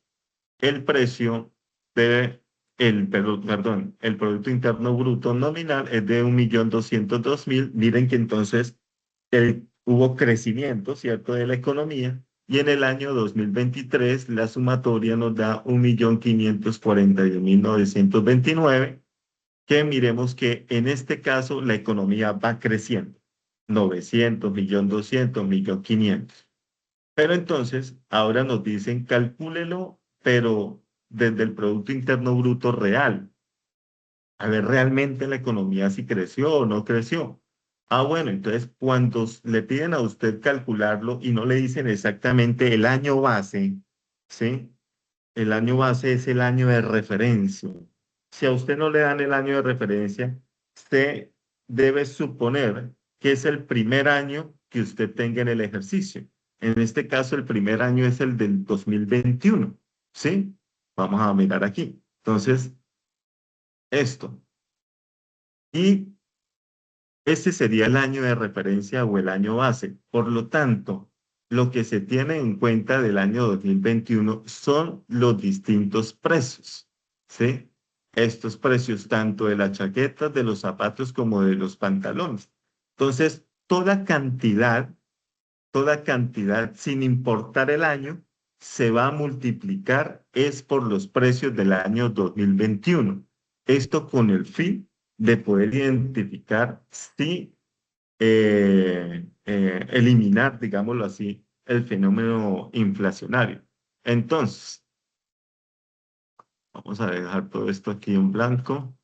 el precio de el Producto Interno Bruto nominal es de 1.202.000. Miren que entonces hubo crecimiento, ¿cierto?, de la economía. Y en el año 2023 la sumatoria nos da 1.541.929, que miremos que en este caso la economía va creciendo. 900, 1.200.000, 1.500.000. Pero entonces, ahora nos dicen, calcúlelo, pero desde el Producto Interno Bruto real. A ver, realmente la economía si creció o no creció. Ah, bueno, entonces cuando le piden a usted calcularlo y no le dicen exactamente el año base, ¿sí? El año base es el año de referencia. Si a usted no le dan el año de referencia, usted debe suponer que es el primer año que usted tenga en el ejercicio. En este caso, el primer año es el del 2021, ¿sí? Vamos a mirar aquí. Entonces, esto. Y este sería el año de referencia o el año base. Por lo tanto, lo que se tiene en cuenta del año 2021 son los distintos precios, ¿sí? Estos precios tanto de las chaquetas, de los zapatos como de los pantalones. Entonces, toda cantidad, sin importar el año, se va a multiplicar es por los precios del año 2021. Esto con el fin de poder identificar si eliminar, digámoslo así, el fenómeno inflacionario. Entonces, vamos a dejar todo esto aquí en blanco.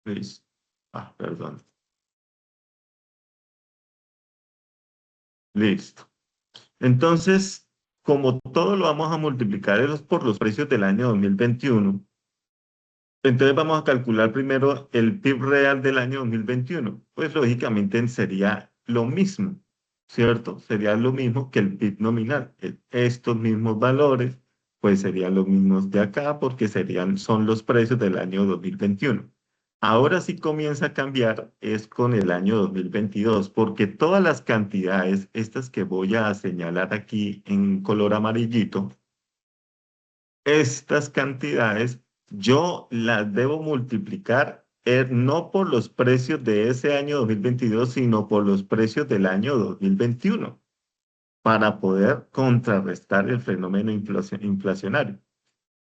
Listo. Ah, perdón. Listo. Entonces, como todo lo vamos a multiplicar por los precios del año 2021, entonces vamos a calcular primero el PIB real del año 2021. Pues lógicamente sería lo mismo, ¿cierto? Sería lo mismo que el PIB nominal. Estos mismos valores, pues serían los mismos de acá porque son los precios del año 2021. Ahora sí comienza a cambiar es con el año 2022, porque todas las cantidades, estas que voy a señalar aquí en color amarillito, estas cantidades yo las debo multiplicar no por los precios de ese año 2022, sino por los precios del año 2021, para poder contrarrestar el fenómeno inflacionario.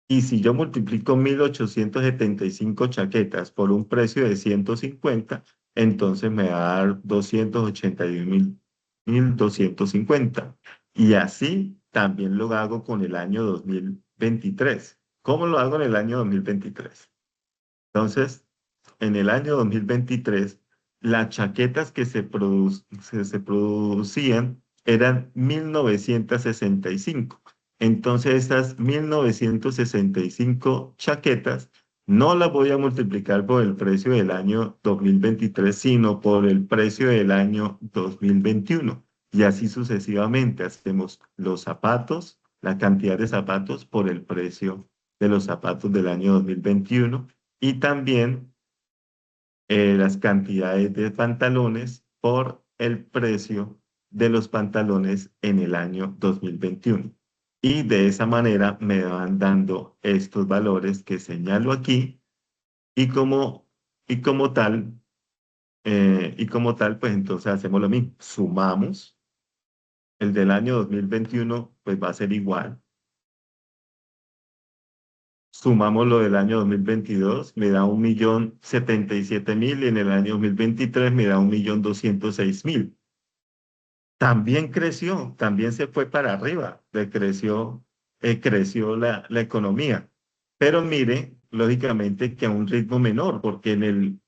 Y si yo multiplico 1.875 chaquetas por un precio de 150, entonces me va a dar 281.250. Y así también lo hago con el año 2023. ¿Cómo lo hago en el año 2023? Entonces, en el año 2023, las chaquetas que se producían eran 1.965. Entonces, esas 1.965 chaquetas no las voy a multiplicar por el precio del año 2023, sino por el precio del año 2021. Y así sucesivamente hacemos los zapatos, la cantidad de zapatos por el precio de los zapatos del año 2021 y también las cantidades de pantalones por el precio de los pantalones en el año 2021. Y de esa manera me van dando estos valores que señalo aquí y y como tal, pues entonces hacemos lo mismo. Sumamos el del año 2021, pues va a ser igual. Sumamos lo del año 2022, me da 1.077.000 y en el año 2023 me da 1.206.000. También creció, también se fue para arriba, creció la economía. Pero mire, lógicamente que a un ritmo menor, porque en el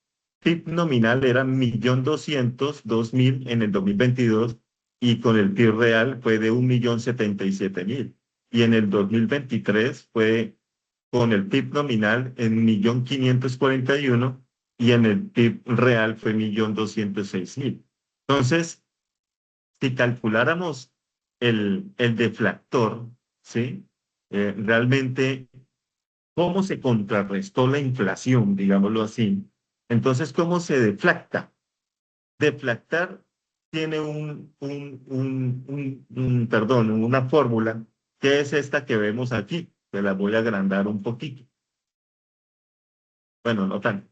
PIB nominal era 1.202.000 en el 2022 y con el PIB real fue de 1.077.000. Y en el 2023 fue con el PIB nominal en 1.541 y en el PIB real fue 1.206.000. Entonces, si calculáramos el deflactor, ¿sí? Realmente, ¿cómo se contrarrestó la inflación, digámoslo así? Entonces, ¿cómo se deflacta? Deflactar tiene perdón, una fórmula que es esta que vemos aquí. Se la voy a agrandar un poquito. Bueno, no tanto.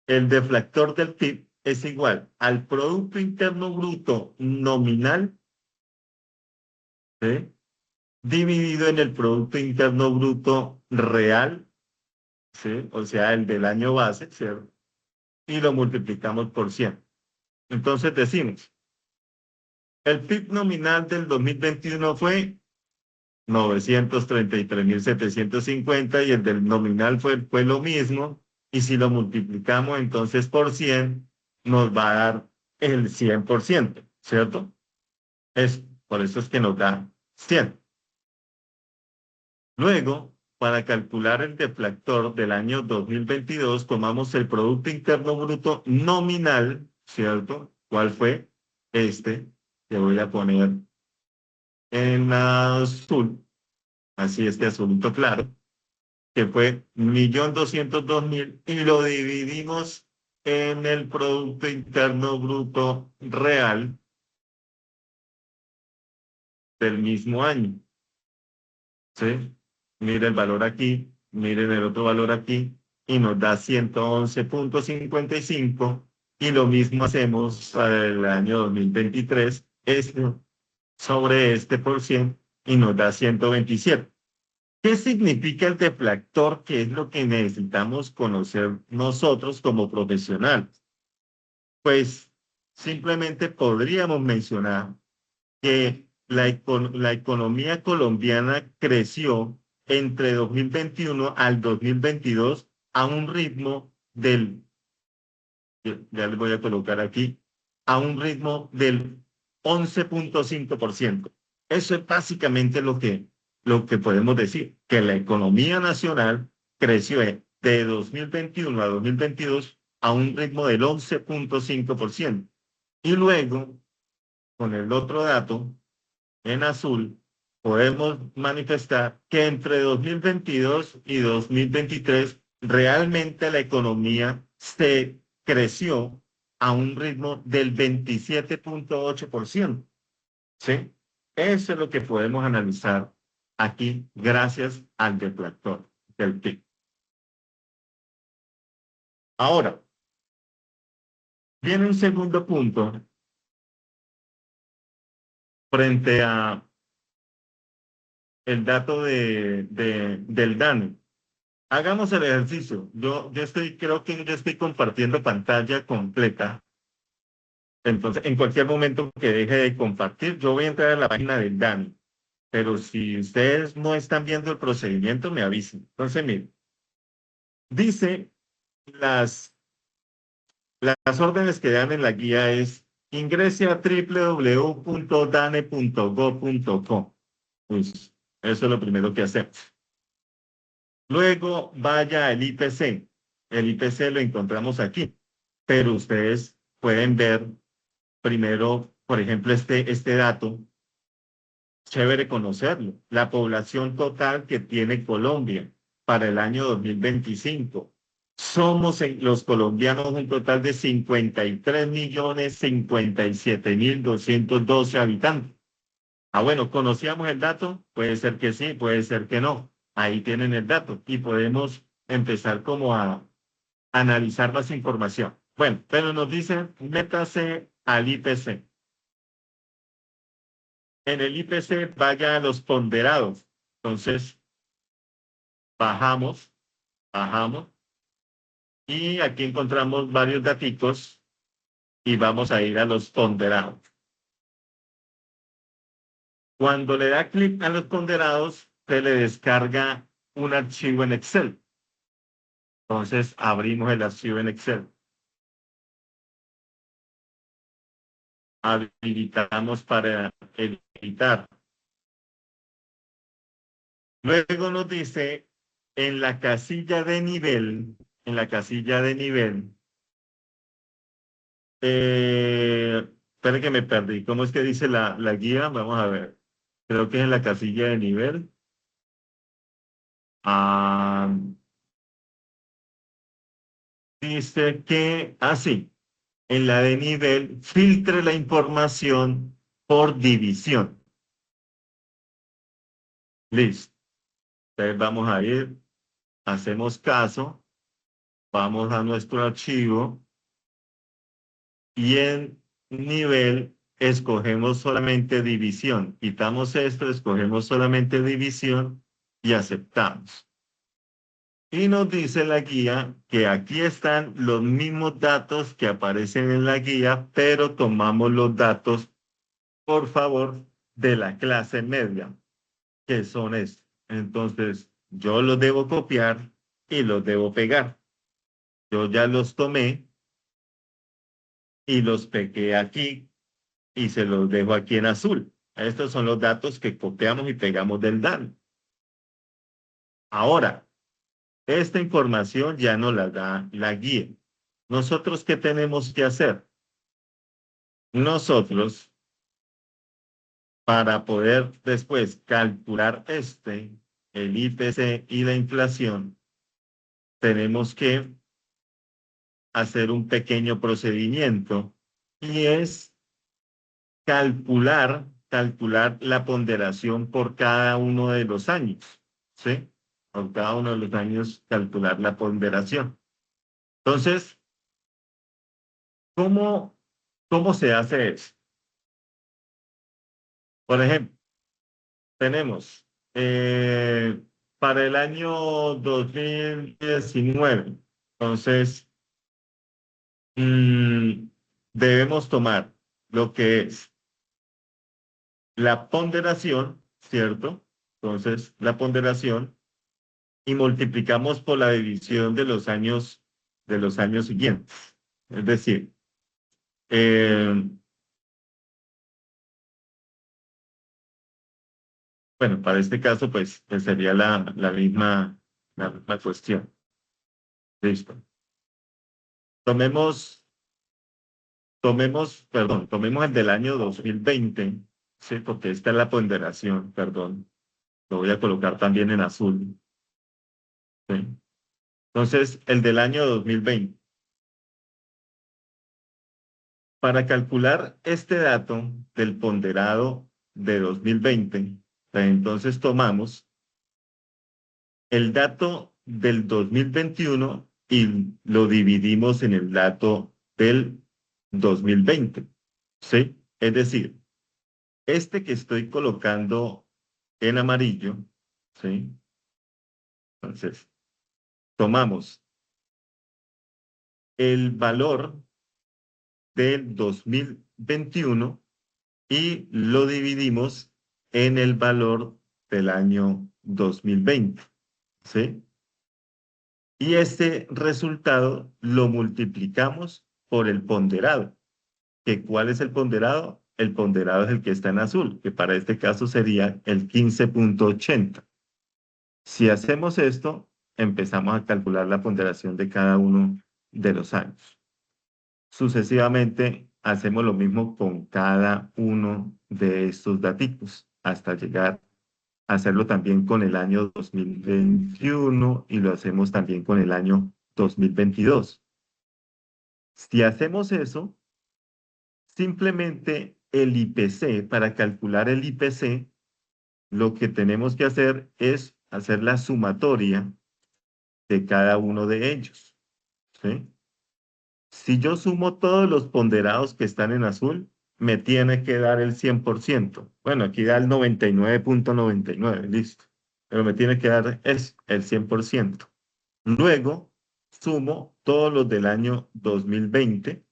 El deflactor del PIB es igual al Producto Interno Bruto nominal, ¿sí? Dividido en el Producto Interno Bruto real, ¿sí? O sea, el del año base, ¿cierto? Y lo multiplicamos por 100. Entonces decimos, el PIB nominal del 2021 fue 933.750 y el del nominal fue lo mismo. Y si lo multiplicamos entonces por 100, nos va a dar el 100%, ¿cierto? Por eso es que nos da 100. Luego, para calcular el deflactor del año 2022, tomamos el Producto Interno Bruto nominal, ¿cierto? ¿Cuál fue? Este, que voy a poner en azul, así este azulito claro, que fue 1.202.000 y lo dividimos en el Producto Interno Bruto real del mismo año, ¿sí? Mire el valor aquí, miren el otro valor aquí, y nos da 111.55, y lo mismo hacemos para el año 2023, sobre este por 100, y nos da 127. ¿Qué significa el deflactor? ¿Qué es lo que necesitamos conocer nosotros como profesionales? Pues simplemente podríamos mencionar que la economía colombiana creció entre 2021 al 2022 a un ritmo ya les voy a colocar aquí, a un ritmo del 11.5%. Eso es básicamente lo que podemos decir, que la economía nacional creció de 2021 a 2022 a un ritmo del 11.5%. Y luego, con el otro dato, en azul, podemos manifestar que entre 2022 y 2023 realmente la economía se creció a un ritmo del 27.8%. ¿Sí? Eso es lo que podemos analizar aquí gracias al deflactor del PIB. Ahora, viene un segundo punto frente a el dato del DANE. Hagamos el ejercicio. Creo que yo estoy compartiendo pantalla completa. Entonces, en cualquier momento que deje de compartir, yo voy a entrar a la página del DANE. Pero si ustedes no están viendo el procedimiento, me avisen. Entonces, miren, dice las, las órdenes que dan en la guía es ingrese a www.dane.gov.co. Pues, eso es lo primero que hacemos. Luego vaya al IPC. El IPC lo encontramos aquí, pero ustedes pueden ver primero, por ejemplo, este dato, chévere conocerlo, la población total que tiene Colombia para el año 2025. Somos los colombianos un total de 53.057.212 habitantes. Ah, bueno, ¿conocíamos el dato? Puede ser que sí, puede ser que no. Ahí tienen el dato y podemos empezar como a analizar más información. Bueno, pero nos dicen, métase al IPC. En el IPC vaya a los ponderados. Entonces, bajamos, bajamos y aquí encontramos varios daticos y vamos a ir a los ponderados. Cuando le da clic a los ponderados, se le descarga un archivo en Excel. Entonces, abrimos el archivo en Excel. Habilitamos para editar. Luego nos dice en la casilla de nivel, en la casilla de nivel, espera que me perdí. ¿Cómo es que dice la guía? Vamos a ver. Creo que es en la casilla de nivel. Ah, dice que, sí, en la de nivel, filtre la información por división. Listo. Entonces vamos a ir, hacemos caso, vamos a nuestro archivo y en nivel escogemos solamente división. Quitamos esto, escogemos solamente división y aceptamos. Y nos dice la guía que aquí están los mismos datos que aparecen en la guía, pero tomamos los datos, por favor, de la clase media, que son estos. Entonces, yo los debo copiar y los debo pegar. Yo ya los tomé y los pegué aquí y se los dejo aquí en azul. Estos son los datos que copiamos y pegamos del DAN. Ahora, esta información ya nos la da la guía. ¿Nosotros qué tenemos que hacer? Nosotros, para poder después calcular el IPC y la inflación, tenemos que hacer un pequeño procedimiento y es calcular la ponderación por cada uno de los años, ¿sí? Por cada uno de los años calcular la ponderación. Entonces, ¿cómo, cómo se hace eso? Por ejemplo, tenemos para el año 2019, entonces, mm, debemos tomar lo que es la ponderación, ¿cierto? Entonces, la ponderación y multiplicamos por la división de los años siguientes. Es decir, eh, bueno, para este caso, pues sería la misma cuestión. Listo. Tomemos, tomemos el del año 2020, ¿sí? Porque esta es la ponderación, perdón. Lo voy a colocar también en azul, ¿sí? Entonces, el del año 2020. Para calcular este dato del ponderado de 2020, entonces tomamos el dato del 2021 y lo dividimos en el dato del 2020, ¿sí? Es decir, este que estoy colocando en amarillo, ¿sí? Entonces, tomamos el valor del 2021 y lo dividimos en el valor del año 2020, ¿sí? Y este resultado lo multiplicamos por el ponderado. ¿Que cuál es el ponderado? El ponderado es el que está en azul, que para este caso sería el 15,80. Si hacemos esto, empezamos a calcular la ponderación de cada uno de los años. Sucesivamente, hacemos lo mismo con cada uno de estos datos hasta llegar a hacerlo también con el año 2021 y lo hacemos también con el año 2022. Si hacemos eso, simplemente el IPC, para calcular el IPC, lo que tenemos que hacer es hacer la sumatoria de cada uno de ellos, ¿sí? Si yo sumo todos los ponderados que están en azul, me tiene que dar el 100%. Bueno, aquí da el 99,99, listo. Pero me tiene que dar el 100%. Luego, sumo todos los del año 2020,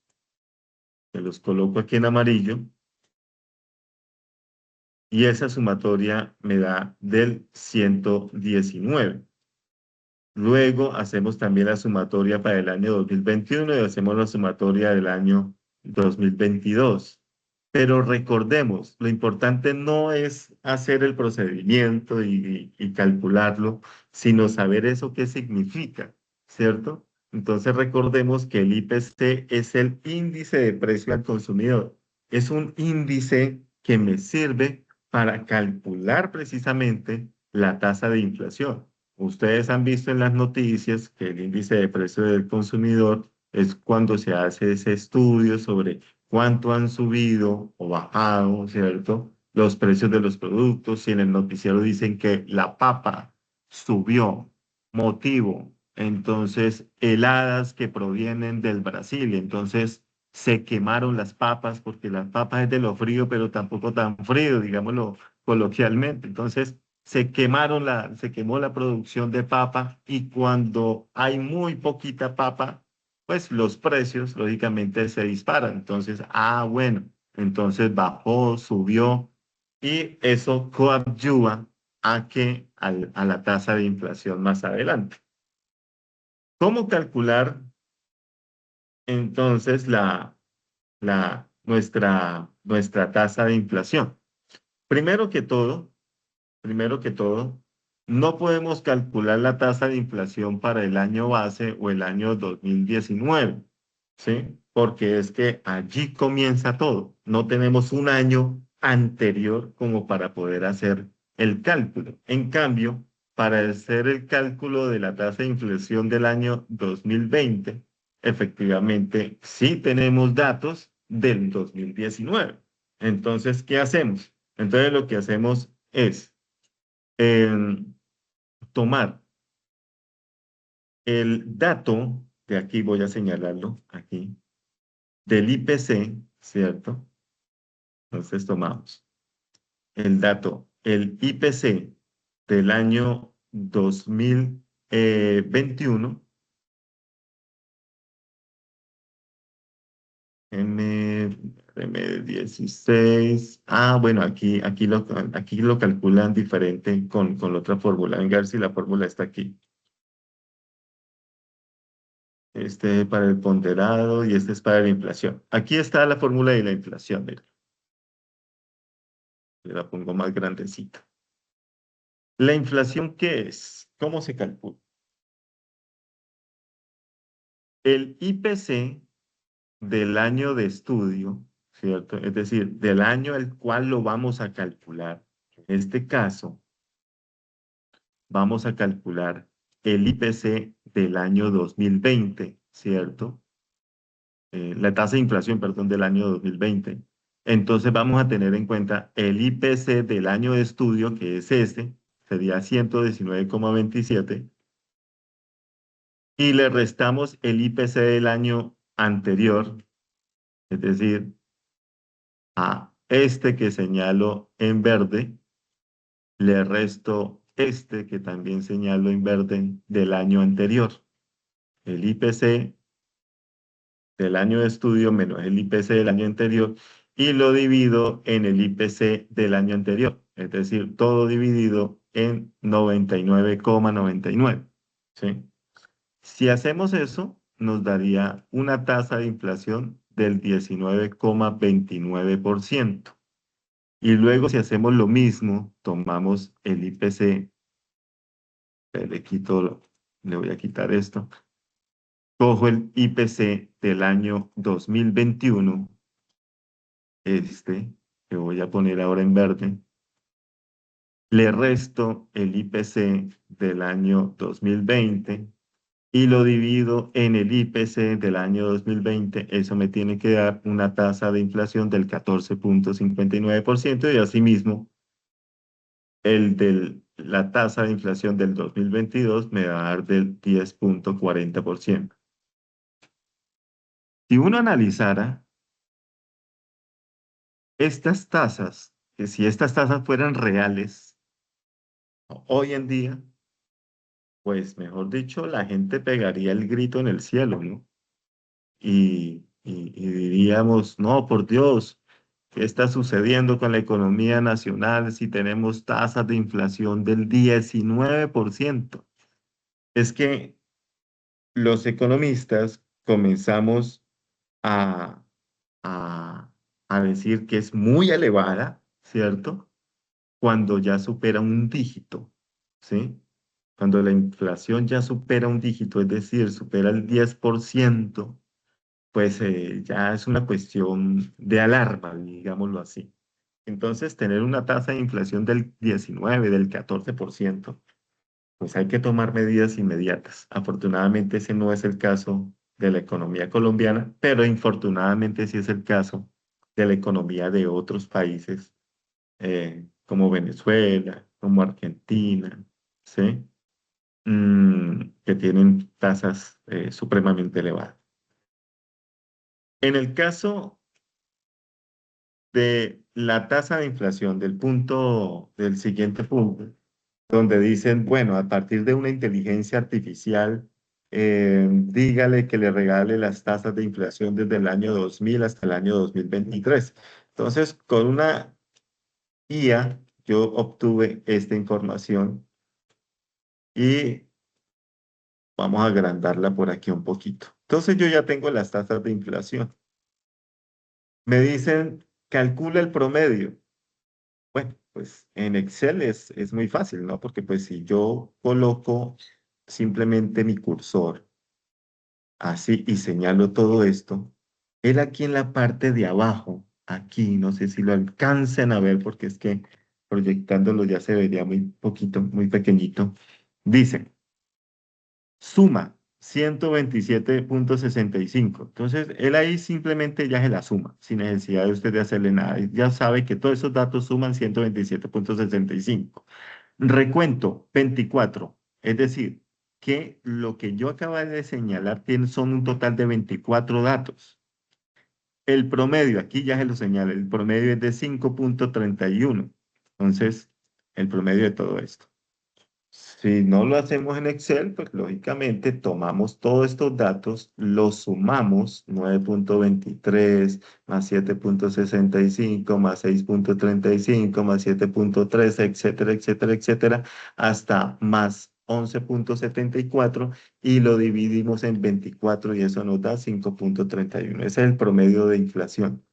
que los coloco aquí en amarillo, y esa sumatoria me da del 119. Luego hacemos también la sumatoria para el año 2021 y hacemos la sumatoria del año 2022. Pero recordemos, lo importante no es hacer el procedimiento y calcularlo, sino saber eso qué significa, ¿cierto? Entonces recordemos que el IPC es el índice de precio al consumidor. Es un índice que me sirve para calcular precisamente la tasa de inflación. Ustedes han visto en las noticias que el índice de precio del consumidor es cuando se hace ese estudio sobre cuánto han subido o bajado, ¿cierto? Los precios de los productos. Si en el noticiero dicen que la papa subió, motivo, entonces heladas que provienen del Brasil, entonces se quemaron las papas porque las papas es de lo frío, pero tampoco tan frío, digámoslo coloquialmente. Entonces se quemó la producción de papa y cuando hay muy poquita papa, pues los precios lógicamente se disparan. Entonces, bueno, entonces bajó, subió y eso coadyuva a la tasa de inflación más adelante. ¿Cómo calcular entonces nuestra tasa de inflación? Primero que todo, Primero que todo, no podemos calcular la tasa de inflación para el año base o el año 2019, ¿sí? Porque es que allí comienza todo. No tenemos un año anterior como para poder hacer el cálculo. En cambio, para hacer el cálculo de la tasa de inflación del año 2020, efectivamente sí tenemos datos del 2019. Entonces, ¿qué hacemos? Entonces, lo que hacemos es eh, tomar el dato, de aquí voy a señalarlo, aquí, del IPC, ¿cierto? Entonces tomamos el dato, el IPC del año 2021, M16. Bueno, aquí lo calculan diferente con la otra fórmula. Venga, a ver si la fórmula está aquí. Este para el ponderado y este es para la inflación. Aquí está la fórmula de la inflación, mira, le la pongo más grandecita. ¿La inflación qué es? ¿Cómo se calcula? El IPC del año de estudio, ¿cierto? Es decir, del año al cual lo vamos a calcular. En este caso, vamos a calcular el IPC del año 2020, ¿cierto? La tasa de inflación, perdón, del año 2020. Entonces vamos a tener en cuenta el IPC del año de estudio, que es este, sería 119,27, y le restamos el IPC del año anterior, es decir, a este que señalo en verde, le resto este que también señalo en verde del año anterior. El IPC del año de estudio menos el IPC del año anterior y lo divido en el IPC del año anterior, es decir, todo dividido en 99,99. ¿Sí? Si hacemos eso, nos daría una tasa de inflación del 19,29%. Y luego, si hacemos lo mismo, tomamos el IPC, le voy a quitar esto, cojo el IPC del año 2021, este, que voy a poner ahora en verde, le resto el IPC del año 2020 y lo divido en el IPC del año 2020, eso me tiene que dar una tasa de inflación del 14,59% y asimismo la tasa de inflación del 2022 me va a dar del 10,40%. Si uno analizara estas tasas, que si estas tasas fueran reales, hoy en día, pues mejor dicho, la gente pegaría el grito en el cielo, ¿no? Y diríamos, no, por Dios, ¿qué está sucediendo con la economía nacional si tenemos tasas de inflación del 19%? Es que los economistas comenzamos a, a, a decir que es muy elevada, ¿cierto? Cuando ya supera un dígito, ¿sí? Cuando la inflación ya supera un dígito, es decir, supera el 10%, pues ya es una cuestión de alarma, digámoslo así. Entonces, tener una tasa de inflación del 19, del 14%, pues hay que tomar medidas inmediatas. Afortunadamente, ese no es el caso de la economía colombiana, pero infortunadamente sí es el caso de la economía de otros países, como Venezuela, como Argentina, ¿sí? Que tienen tasas supremamente elevadas. En el caso de la tasa de inflación del siguiente punto, donde dicen, bueno, a partir de una inteligencia artificial, dígale que le regale las tasas de inflación desde el año 2000 hasta el año 2023. Entonces, con una IA, yo obtuve esta información y vamos a agrandarla por aquí un poquito. Entonces, yo ya tengo las tasas de inflación. Me dicen, calcula el promedio. Bueno, pues en Excel es muy fácil, ¿no? Porque pues si yo coloco simplemente mi cursor así y señalo todo esto, él aquí en la parte de abajo, aquí, no sé si lo alcancen a ver porque es que proyectándolo ya se vería muy poquito, muy pequeñito, dice, suma 127,65. Entonces, él ahí simplemente ya se la suma, sin necesidad de usted de hacerle nada. Ya sabe que todos esos datos suman 127,65. Recuento 24, es decir, que lo que yo acabo de señalar son un total de 24 datos. El promedio, aquí ya se lo señala, el promedio es de 5,31. Entonces, el promedio de todo esto. Si no lo hacemos en Excel, pues lógicamente tomamos todos estos datos, los sumamos, 9,23 más 7,65 más 6,35 más 7,13, etcétera, etcétera, etcétera, hasta más 11,74 y lo dividimos en 24 y eso nos da 5,31. Ese es el promedio de inflación.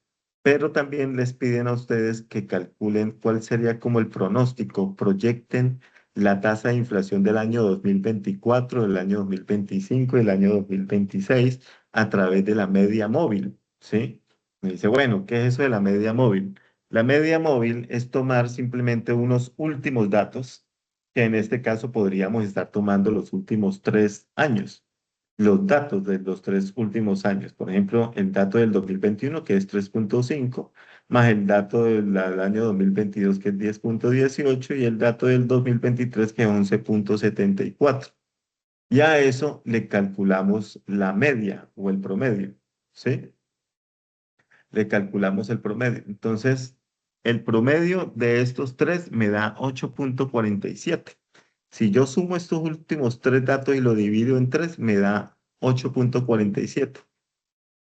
Pero también les piden a ustedes que calculen cuál sería como el pronóstico, proyecten la tasa de inflación del año 2024, del año 2025 y el año 2026 a través de la media móvil, ¿sí? Me dice, bueno, ¿qué es eso de la media móvil? La media móvil es tomar simplemente unos últimos datos, que en este caso podríamos estar tomando los últimos 3 años, los datos de los 3 últimos años. Por ejemplo, el dato del 2021, que es 3,5, más el dato del año 2022, que es 10,18, y el dato del 2023, que es 11,74. Y a eso le calculamos la media o el promedio, ¿sí? Le calculamos el promedio. Entonces, el promedio de estos tres me da 8,47. Si yo sumo estos últimos tres datos y lo divido en tres, me da 8,47.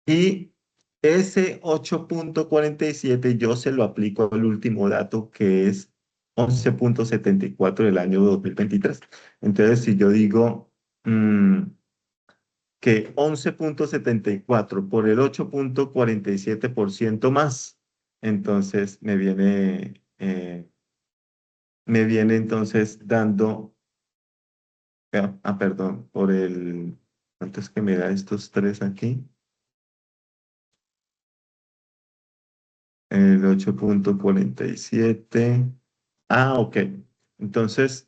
Y ese 8,47 yo se lo aplico al último dato que es 11,74 del año 2023. Entonces, si yo digo que 11,74 por el 8,47% más, entonces me viene entonces dando, perdón, ¿cuánto es que me da estos tres aquí? El 8,47. Ok. Entonces,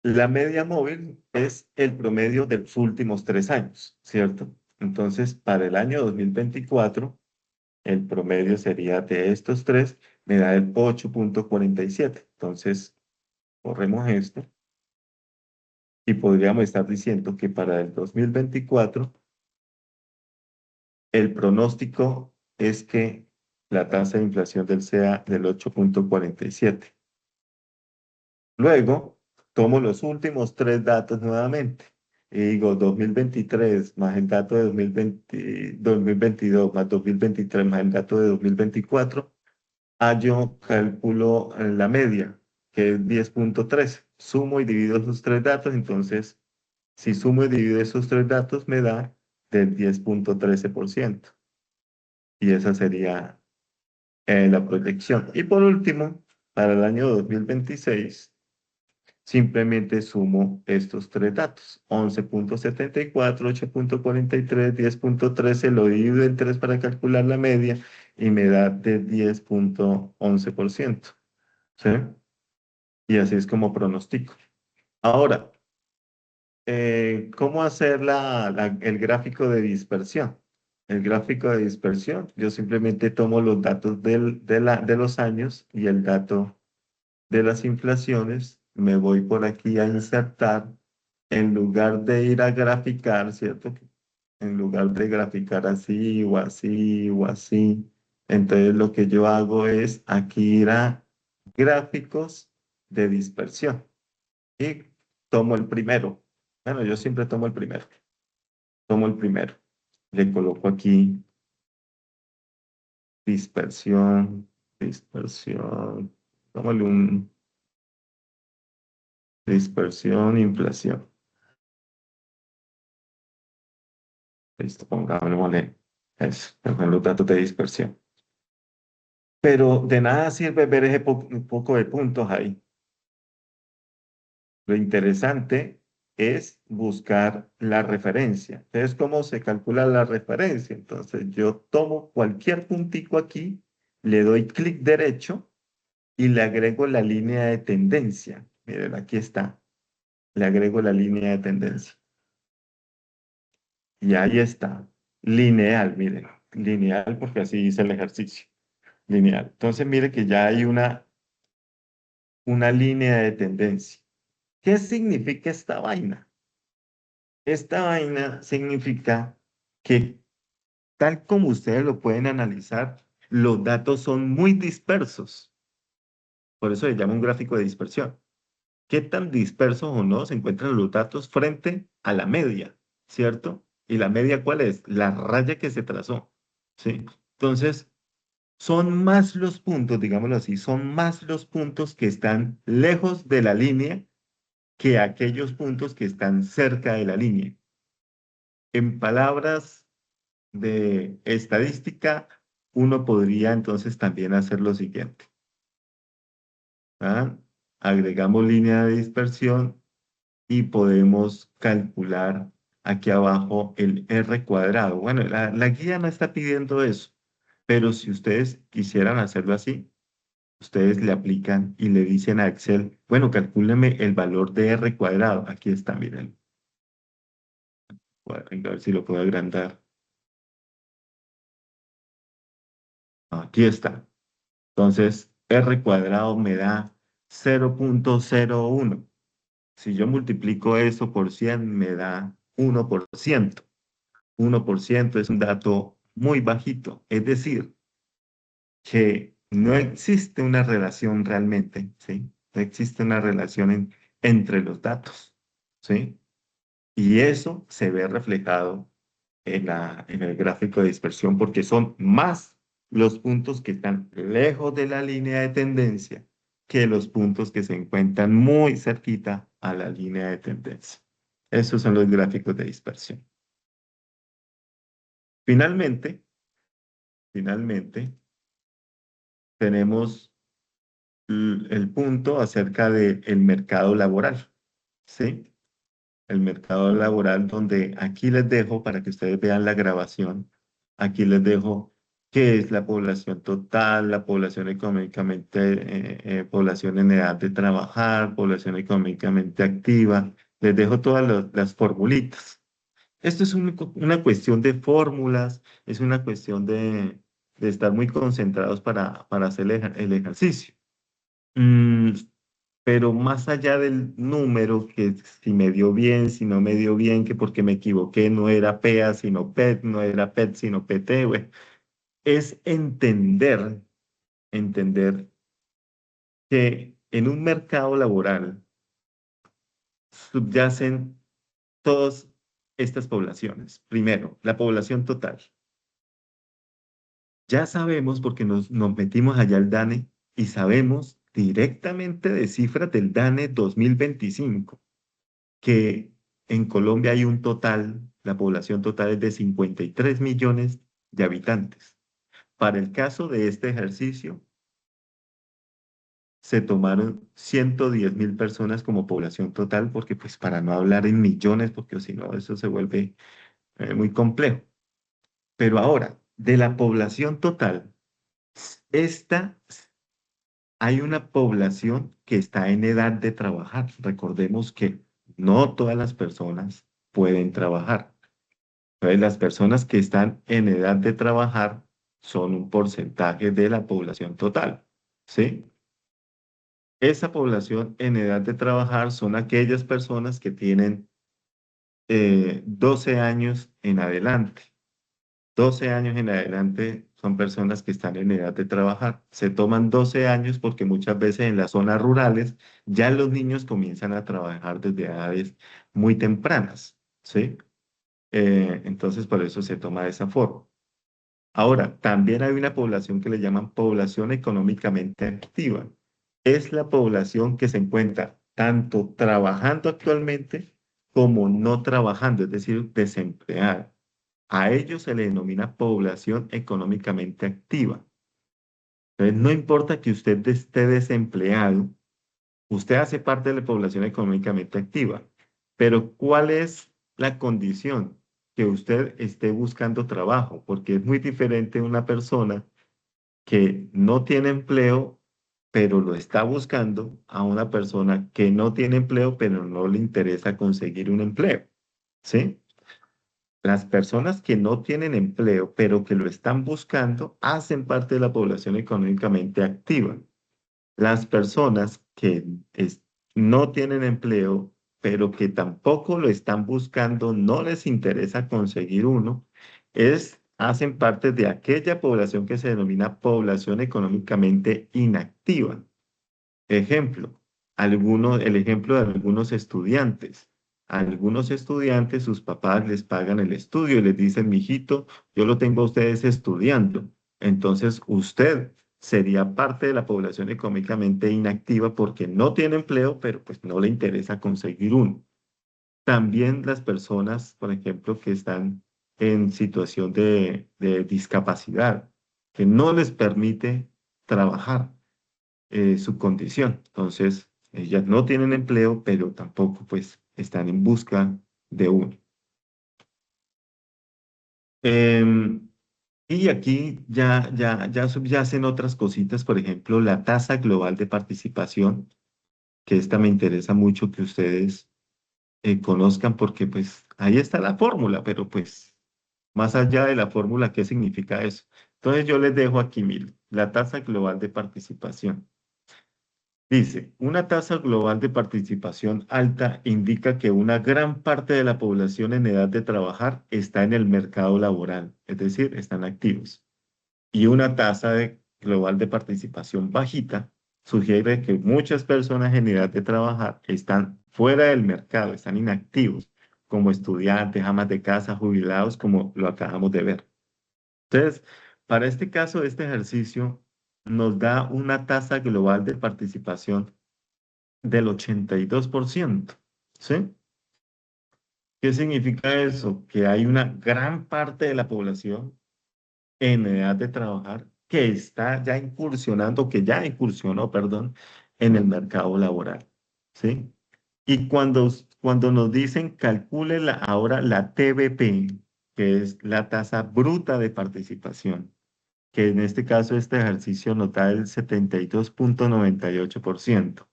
la media móvil es el promedio de los últimos 3 años, ¿cierto? Entonces, para el año 2024 el promedio sería de estos tres, me da el 8,47. Entonces, corremos esto y podríamos estar diciendo que para el 2024 el pronóstico es que la tasa de inflación del sea del 8,47. Luego, tomo los últimos tres datos nuevamente y digo 2023 más el dato de 2022 más 2023 más el dato de 2024. Yo cálculo la media, que es 10,13. Sumo y divido esos tres datos, entonces, si sumo y divido esos tres datos, me da del 10,13%. Y esa sería la proyección. Y por último, para el año 2026 simplemente sumo estos tres datos: 11,74, 8,43, 10,13, lo divido en 3 para calcular la media y me da de 10,11%. ¿Sí? Y así es como pronostico. Ahora, ¿cómo hacer el gráfico de dispersión? El gráfico de dispersión, yo simplemente tomo los datos de los años y el dato de las inflaciones, me voy por aquí a insertar, en lugar de ir a graficar, ¿cierto? En lugar de graficar así o así o así, entonces lo que yo hago es aquí ir a gráficos de dispersión y tomo el primero. Bueno, yo siempre tomo el primero. Tomo el primero. Le coloco aquí dispersión, dispersión. Tómale un dispersión, inflación. Listo, pongámosle eso, pongan los datos de dispersión. Pero de nada sirve ver ese poco de puntos ahí. Lo interesante es buscar la referencia. Entonces, ¿cómo se calcula la referencia? Entonces, yo tomo cualquier puntico aquí, le doy clic derecho y le agrego la línea de tendencia. Miren, aquí está. Le agrego la línea de tendencia. Y ahí está. Lineal, miren. Lineal porque así dice el ejercicio. Lineal. Entonces, mire que ya hay una línea de tendencia. ¿Qué significa esta vaina? Esta vaina significa que, tal como ustedes lo pueden analizar, los datos son muy dispersos. Por eso se llama un gráfico de dispersión. ¿Qué tan dispersos o no se encuentran los datos frente a la media? ¿Cierto? ¿Y la media cuál es? La raya que se trazó. ¿Sí? Entonces, son más los puntos, digámoslo así, son más los puntos que están lejos de la línea que aquellos puntos que están cerca de la línea. En palabras de estadística, uno podría entonces también hacer lo siguiente. ¿Ah? Agregamos línea de dispersión y podemos calcular aquí abajo el R cuadrado. Bueno, la guía no está pidiendo eso, pero si ustedes quisieran hacerlo así, ustedes le aplican y le dicen a Excel, bueno, calcúleme el valor de R cuadrado. Aquí está, miren. A ver si lo puedo agrandar. Aquí está. Entonces, R cuadrado me da 0,01. Si yo multiplico eso por 100 me da 1%. 1% es un dato muy bajito. Es decir, que no existe una relación realmente, ¿sí? No existe una relación entre los datos, ¿sí? Y eso se ve reflejado en el gráfico de dispersión porque son más los puntos que están lejos de la línea de tendencia que los puntos que se encuentran muy cerquita a la línea de tendencia. Esos son los gráficos de dispersión. Finalmente, finalmente, tenemos el punto acerca del mercado laboral, ¿sí? El mercado laboral donde aquí les dejo para que ustedes vean la grabación, aquí les dejo qué es la población total, la población económicamente, población en edad de trabajar, población económicamente activa, les dejo todas las formulitas. Esto es una cuestión de fórmulas, es una cuestión de estar muy concentrados para hacer el ejercicio. Mm, pero más allá del número, que si me dio bien, si no me dio bien, que porque me equivoqué no era PEA sino PET, no era PET sino PT, güey, es entender que en un mercado laboral subyacen todas estas poblaciones. Primero, la población total. Ya sabemos, porque nos metimos allá al DANE y sabemos directamente de cifras del DANE 2025 que en Colombia hay un total, la población total es de 53 millones de habitantes. Para el caso de este ejercicio, se tomaron 110.000 personas como población total, porque pues para no hablar en millones, porque si no eso se vuelve muy complejo. Pero ahora, de la población total, esta, hay una población que está en edad de trabajar. Recordemos que no todas las personas pueden trabajar. Entonces, las personas que están en edad de trabajar son un porcentaje de la población total, ¿sí? Esa población en edad de trabajar son aquellas personas que tienen 12 años en adelante. 12 años en adelante son personas que están en edad de trabajar. Se toman 12 años porque muchas veces en las zonas rurales ya los niños comienzan a trabajar desde edades muy tempranas, ¿sí? Entonces, por eso se toma de esa forma. Ahora, también hay una población que le llaman población económicamente activa. Es la población que se encuentra tanto trabajando actualmente como no trabajando, es decir, desempleada. A ellos se le denomina población económicamente activa. Entonces, no importa que usted esté desempleado, usted hace parte de la población económicamente activa. Pero ¿cuál es la condición? Que usted esté buscando trabajo, porque es muy diferente una persona que no tiene empleo, pero lo está buscando, a una persona que no tiene empleo, pero no le interesa conseguir un empleo, ¿sí? Las personas que no tienen empleo, pero que lo están buscando, hacen parte de la población económicamente activa. Las personas que no tienen empleo, pero que tampoco lo están buscando, no les interesa conseguir uno, hacen parte de aquella población que se denomina población económicamente inactiva. Ejemplo, el ejemplo de algunos estudiantes. Algunos estudiantes, sus papás les pagan el estudio y les dicen, mijito, yo lo tengo a ustedes estudiando. Entonces, usted sería parte de la población económicamente inactiva porque no tiene empleo, pero pues no le interesa conseguir uno. También las personas, por ejemplo, que están en situación de discapacidad, que no les permite trabajar su condición. Entonces, ellas no tienen empleo, pero tampoco pues están en busca de uno. Em, y aquí ya subyacen otras cositas, por ejemplo, la tasa global de participación, que esta me interesa mucho que ustedes conozcan porque pues ahí está la fórmula, pero pues más allá de la fórmula, ¿qué significa eso? Entonces yo les dejo aquí, miren, la tasa global de participación. Dice, una tasa global de participación alta indica que una gran parte de la población en edad de trabajar está en el mercado laboral, es decir, están activos. Y una global de participación bajita sugiere que muchas personas en edad de trabajar están fuera del mercado, están inactivos, como estudiantes, amas de casa, jubilados, como lo acabamos de ver. Entonces, para este caso, este ejercicio nos da una tasa global de participación del 82%. ¿Sí? ¿Qué significa eso? Que hay una gran parte de la población en edad de trabajar que está ya incursionando, que ya incursionó, perdón, en el mercado laboral. ¿Sí? Y cuando nos dicen calcule ahora la TBP, que es la tasa bruta de participación, que en este caso este ejercicio nos da el 72,98%.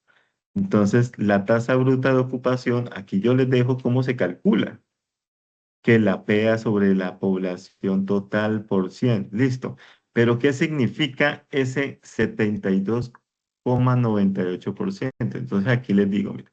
Entonces, la tasa bruta de ocupación, aquí yo les dejo cómo se calcula, que la PEA sobre la población total por 100. Listo. Pero, ¿qué significa ese 72,98%? Entonces, aquí les digo, mira,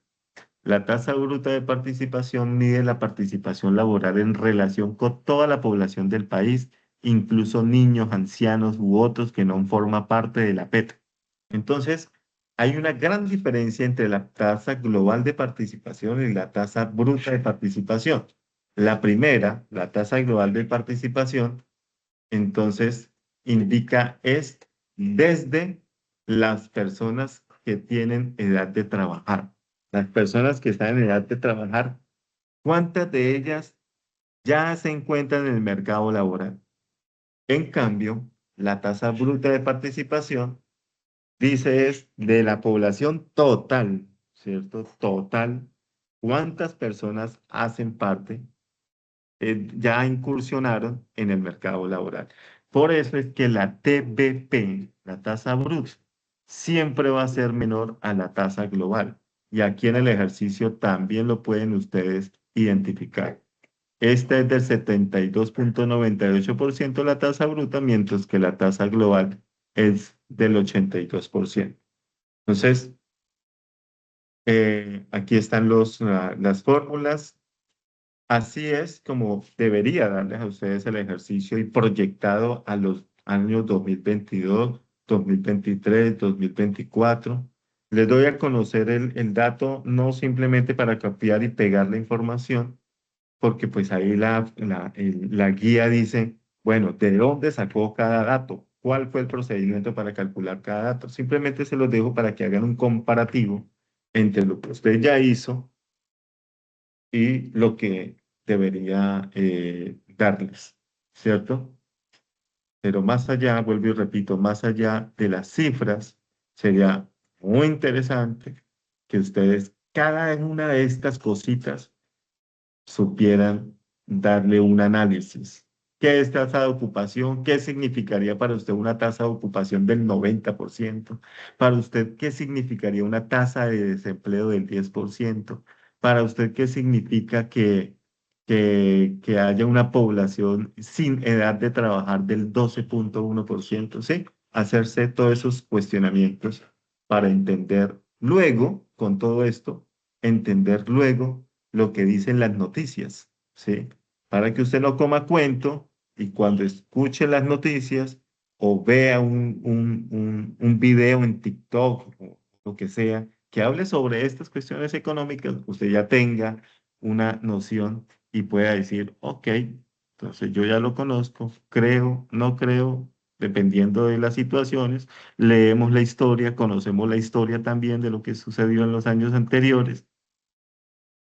la tasa bruta de participación mide la participación laboral en relación con toda la población del país, incluso niños, ancianos u otros que no forman parte de la PET. Entonces, hay una gran diferencia entre la tasa global de participación y la tasa bruta de participación. La primera, la tasa global de participación, entonces indica es desde las personas que tienen edad de trabajar. Las personas que están en edad de trabajar, ¿cuántas de ellas ya se encuentran en el mercado laboral? En cambio, la tasa bruta de participación dice es de la población total, ¿cierto? Total. ¿Cuántas personas hacen parte, ya incursionaron en el mercado laboral? Por eso es que la TBP, la tasa bruta, siempre va a ser menor a la tasa global. Y aquí en el ejercicio también lo pueden ustedes identificar. Esta es del 72,98% la tasa bruta, mientras que la tasa global es del 82%. Entonces, aquí están las fórmulas. Así es como debería darles a ustedes el ejercicio y proyectado a los años 2022, 2023, 2024. Les doy a conocer el dato no simplemente para copiar y pegar la información, porque pues ahí la guía dice, bueno, ¿de dónde sacó cada dato? ¿Cuál fue el procedimiento para calcular cada dato? Simplemente se los dejo para que hagan un comparativo entre lo que usted ya hizo y lo que debería darles, ¿cierto? Pero más allá, vuelvo y repito, más allá de las cifras, sería muy interesante que ustedes, cada una de estas cositas, supieran darle un análisis. ¿Qué es tasa de ocupación? ¿Qué significaría para usted una tasa de ocupación del 90%? Para usted, ¿qué significaría una tasa de desempleo del 10%? Para usted, ¿qué significa que haya una población sin edad de trabajar del 12,1%? ¿Sí? Hacerse todos esos cuestionamientos para entender luego, con todo esto, entender luego lo que dicen las noticias, ¿sí? Para que usted no coma cuento y cuando escuche las noticias o vea un video en TikTok o lo que sea que hable sobre estas cuestiones económicas, usted ya tenga una noción y pueda decir, ok, entonces yo ya lo conozco, creo, no creo, dependiendo de las situaciones, leemos la historia, conocemos la historia también de lo que sucedió en los años anteriores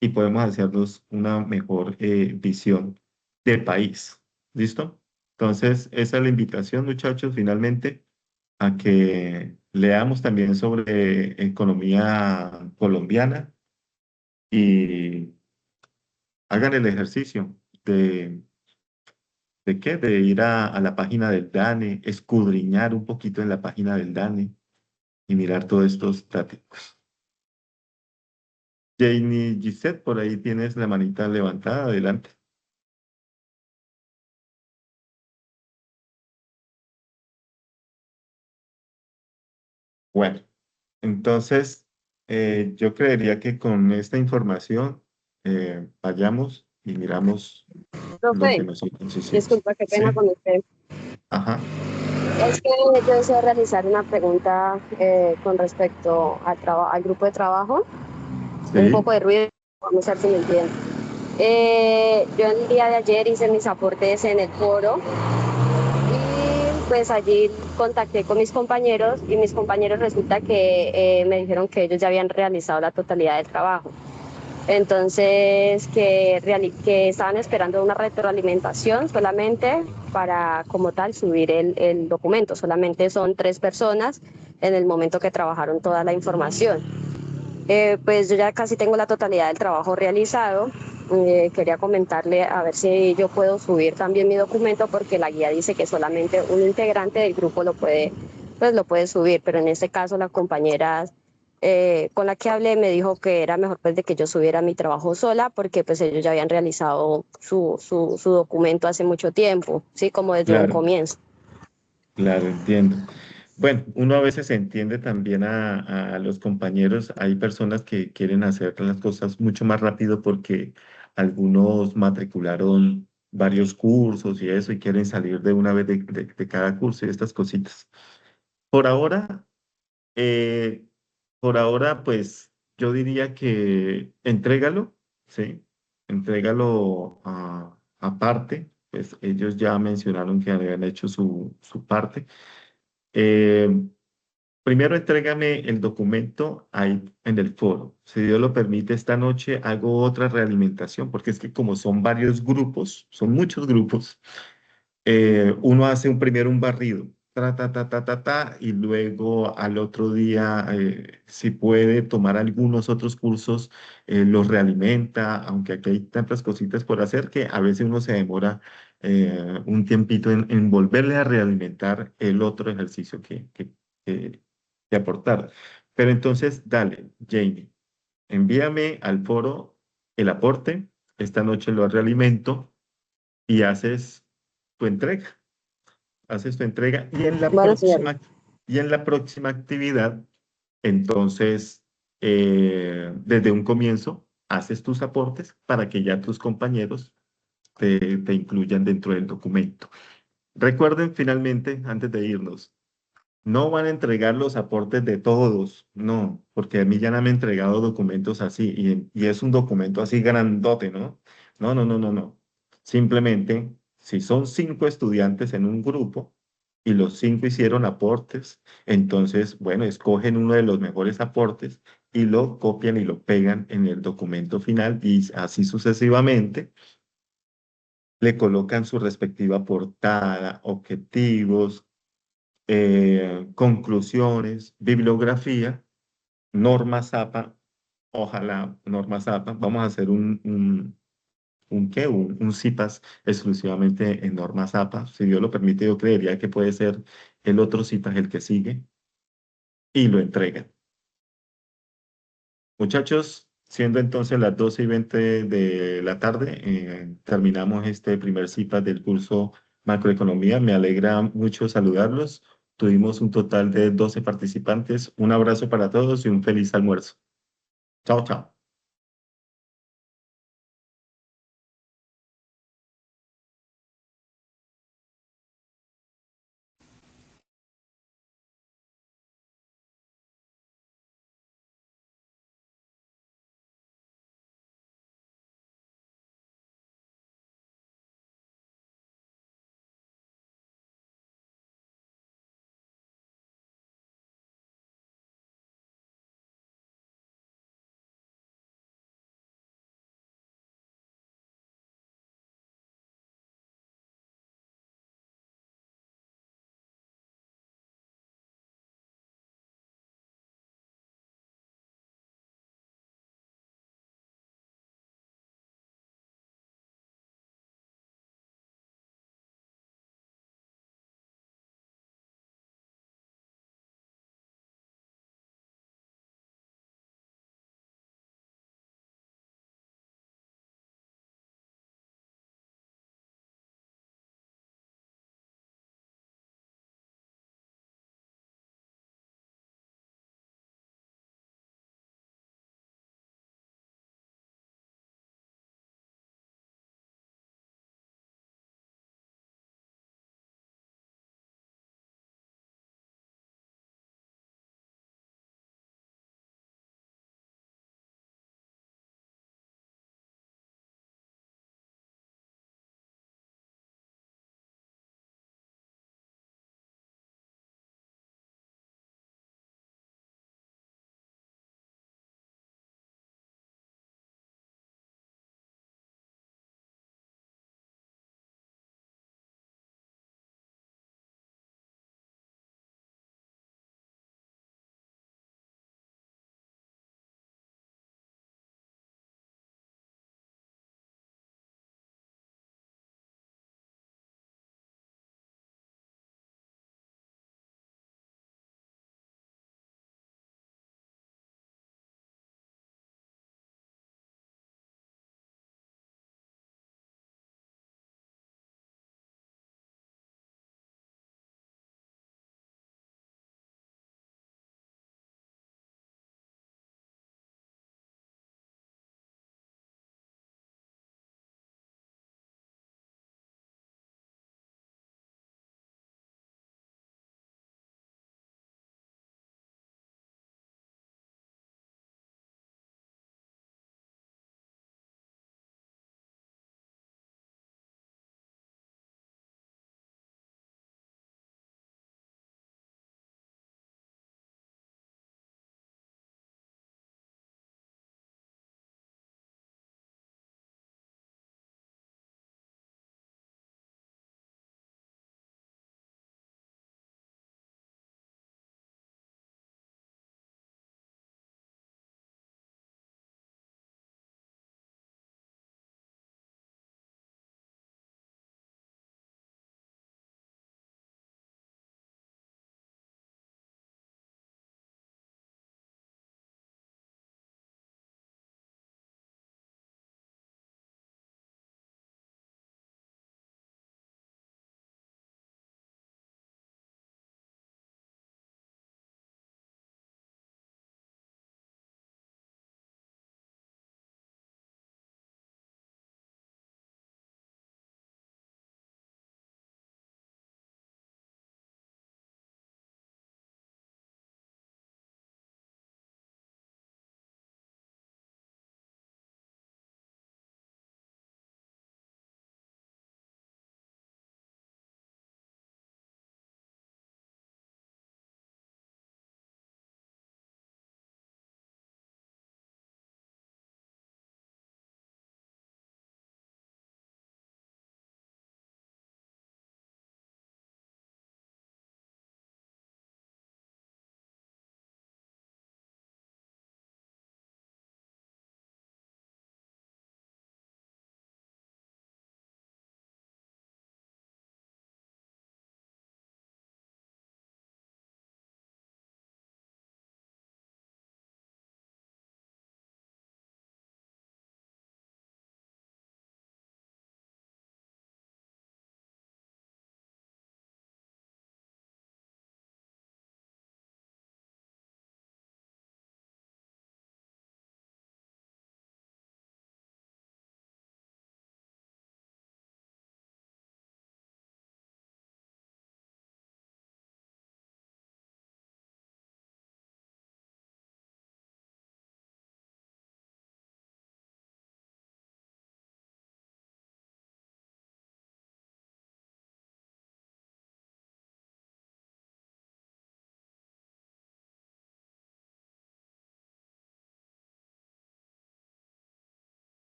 y podemos hacernos una mejor visión de país. ¿Listo? Entonces, esa es la invitación, muchachos, finalmente, a que leamos también sobre economía colombiana y hagan el ejercicio ¿de qué? De ir a la página del DANE, escudriñar un poquito en la página del DANE y mirar todos estos datos. Janie Gisette, por ahí tienes la manita levantada, adelante. Bueno. Entonces, yo creería que con esta información vayamos y miramos lo que Profe, nosotros hicimos. disculpa, qué pena ¿Sí? con usted. Ajá. Es que yo deseo realizar una pregunta con respecto al grupo de trabajo. Un poco Sí. de ruido, vamos a ver si me entienden. Yo el día de ayer hice mis aportes en el foro y pues allí contacté con mis compañeros y mis compañeros resulta que me dijeron que ellos ya habían realizado la totalidad del trabajo. Entonces, que estaban esperando una retroalimentación solamente para, como tal, subir el documento. Solamente son 3 personas en el momento que trabajaron toda la información. Pues yo ya casi tengo la totalidad del trabajo realizado. Quería comentarle a ver si yo puedo subir también mi documento porque la guía dice que solamente un integrante del grupo pues lo puede subir, pero en este caso la compañera con la que hablé me dijo que era mejor pues de que yo subiera mi trabajo sola porque pues ellos ya habían realizado su documento hace mucho tiempo, sí, como desde un Claro, comienzo. claro, entiendo. Bueno, uno a veces entiende también a los compañeros. Hay personas que quieren hacer las cosas mucho más rápido porque algunos matricularon varios cursos y eso y quieren salir de una vez de cada curso y estas cositas. Por ahora, eh, por ahora, pues yo diría que entrégalo, ¿sí? Entrégalo aparte. Pues ellos ya mencionaron que habían hecho su parte. Eh, Primero entrégame el documento ahí en el foro. Si Dios lo permite, esta noche hago otra realimentación, porque es que como son varios grupos, son muchos grupos, uno hace primero un barrido, y luego al otro día, si puede tomar algunos otros cursos, los realimenta, aunque aquí hay tantas cositas por hacer que a veces uno se demora un tiempito en volverle a realimentar el otro ejercicio que, que aportar. Pero entonces, dale, Jamie, envíame al foro el aporte, esta noche lo realimento y tu entrega, haces tu entrega Bueno, señor. y en la próxima actividad, entonces, desde un comienzo, haces tus aportes para que ya tus compañeros te incluyan dentro del documento. Recuerden finalmente, antes de irnos, no van a entregar los aportes de todos, no, porque a mí ya no me han entregado documentos así y es un documento así grandote, ¿no? No, no, no, no, no. Simplemente, si son 5 estudiantes en un grupo y los 5 hicieron aportes, entonces, bueno, escogen uno de los mejores aportes y lo copian y lo pegan en el documento final y así sucesivamente le colocan su respectiva portada, objetivos, conclusiones, bibliografía, norma ZAPA, ojalá norma ZAPA, vamos a hacer un CIPAS exclusivamente en norma ZAPA, si Dios lo permite, yo creería que puede ser el otro CIPAS el que sigue y lo entregan. Muchachos, siendo entonces las 12:20 de la tarde, terminamos este primer CIPAS del curso Macroeconomía. Me alegra mucho saludarlos. Tuvimos un total de 12 participantes. Un abrazo para todos y un feliz almuerzo. Chao, chao.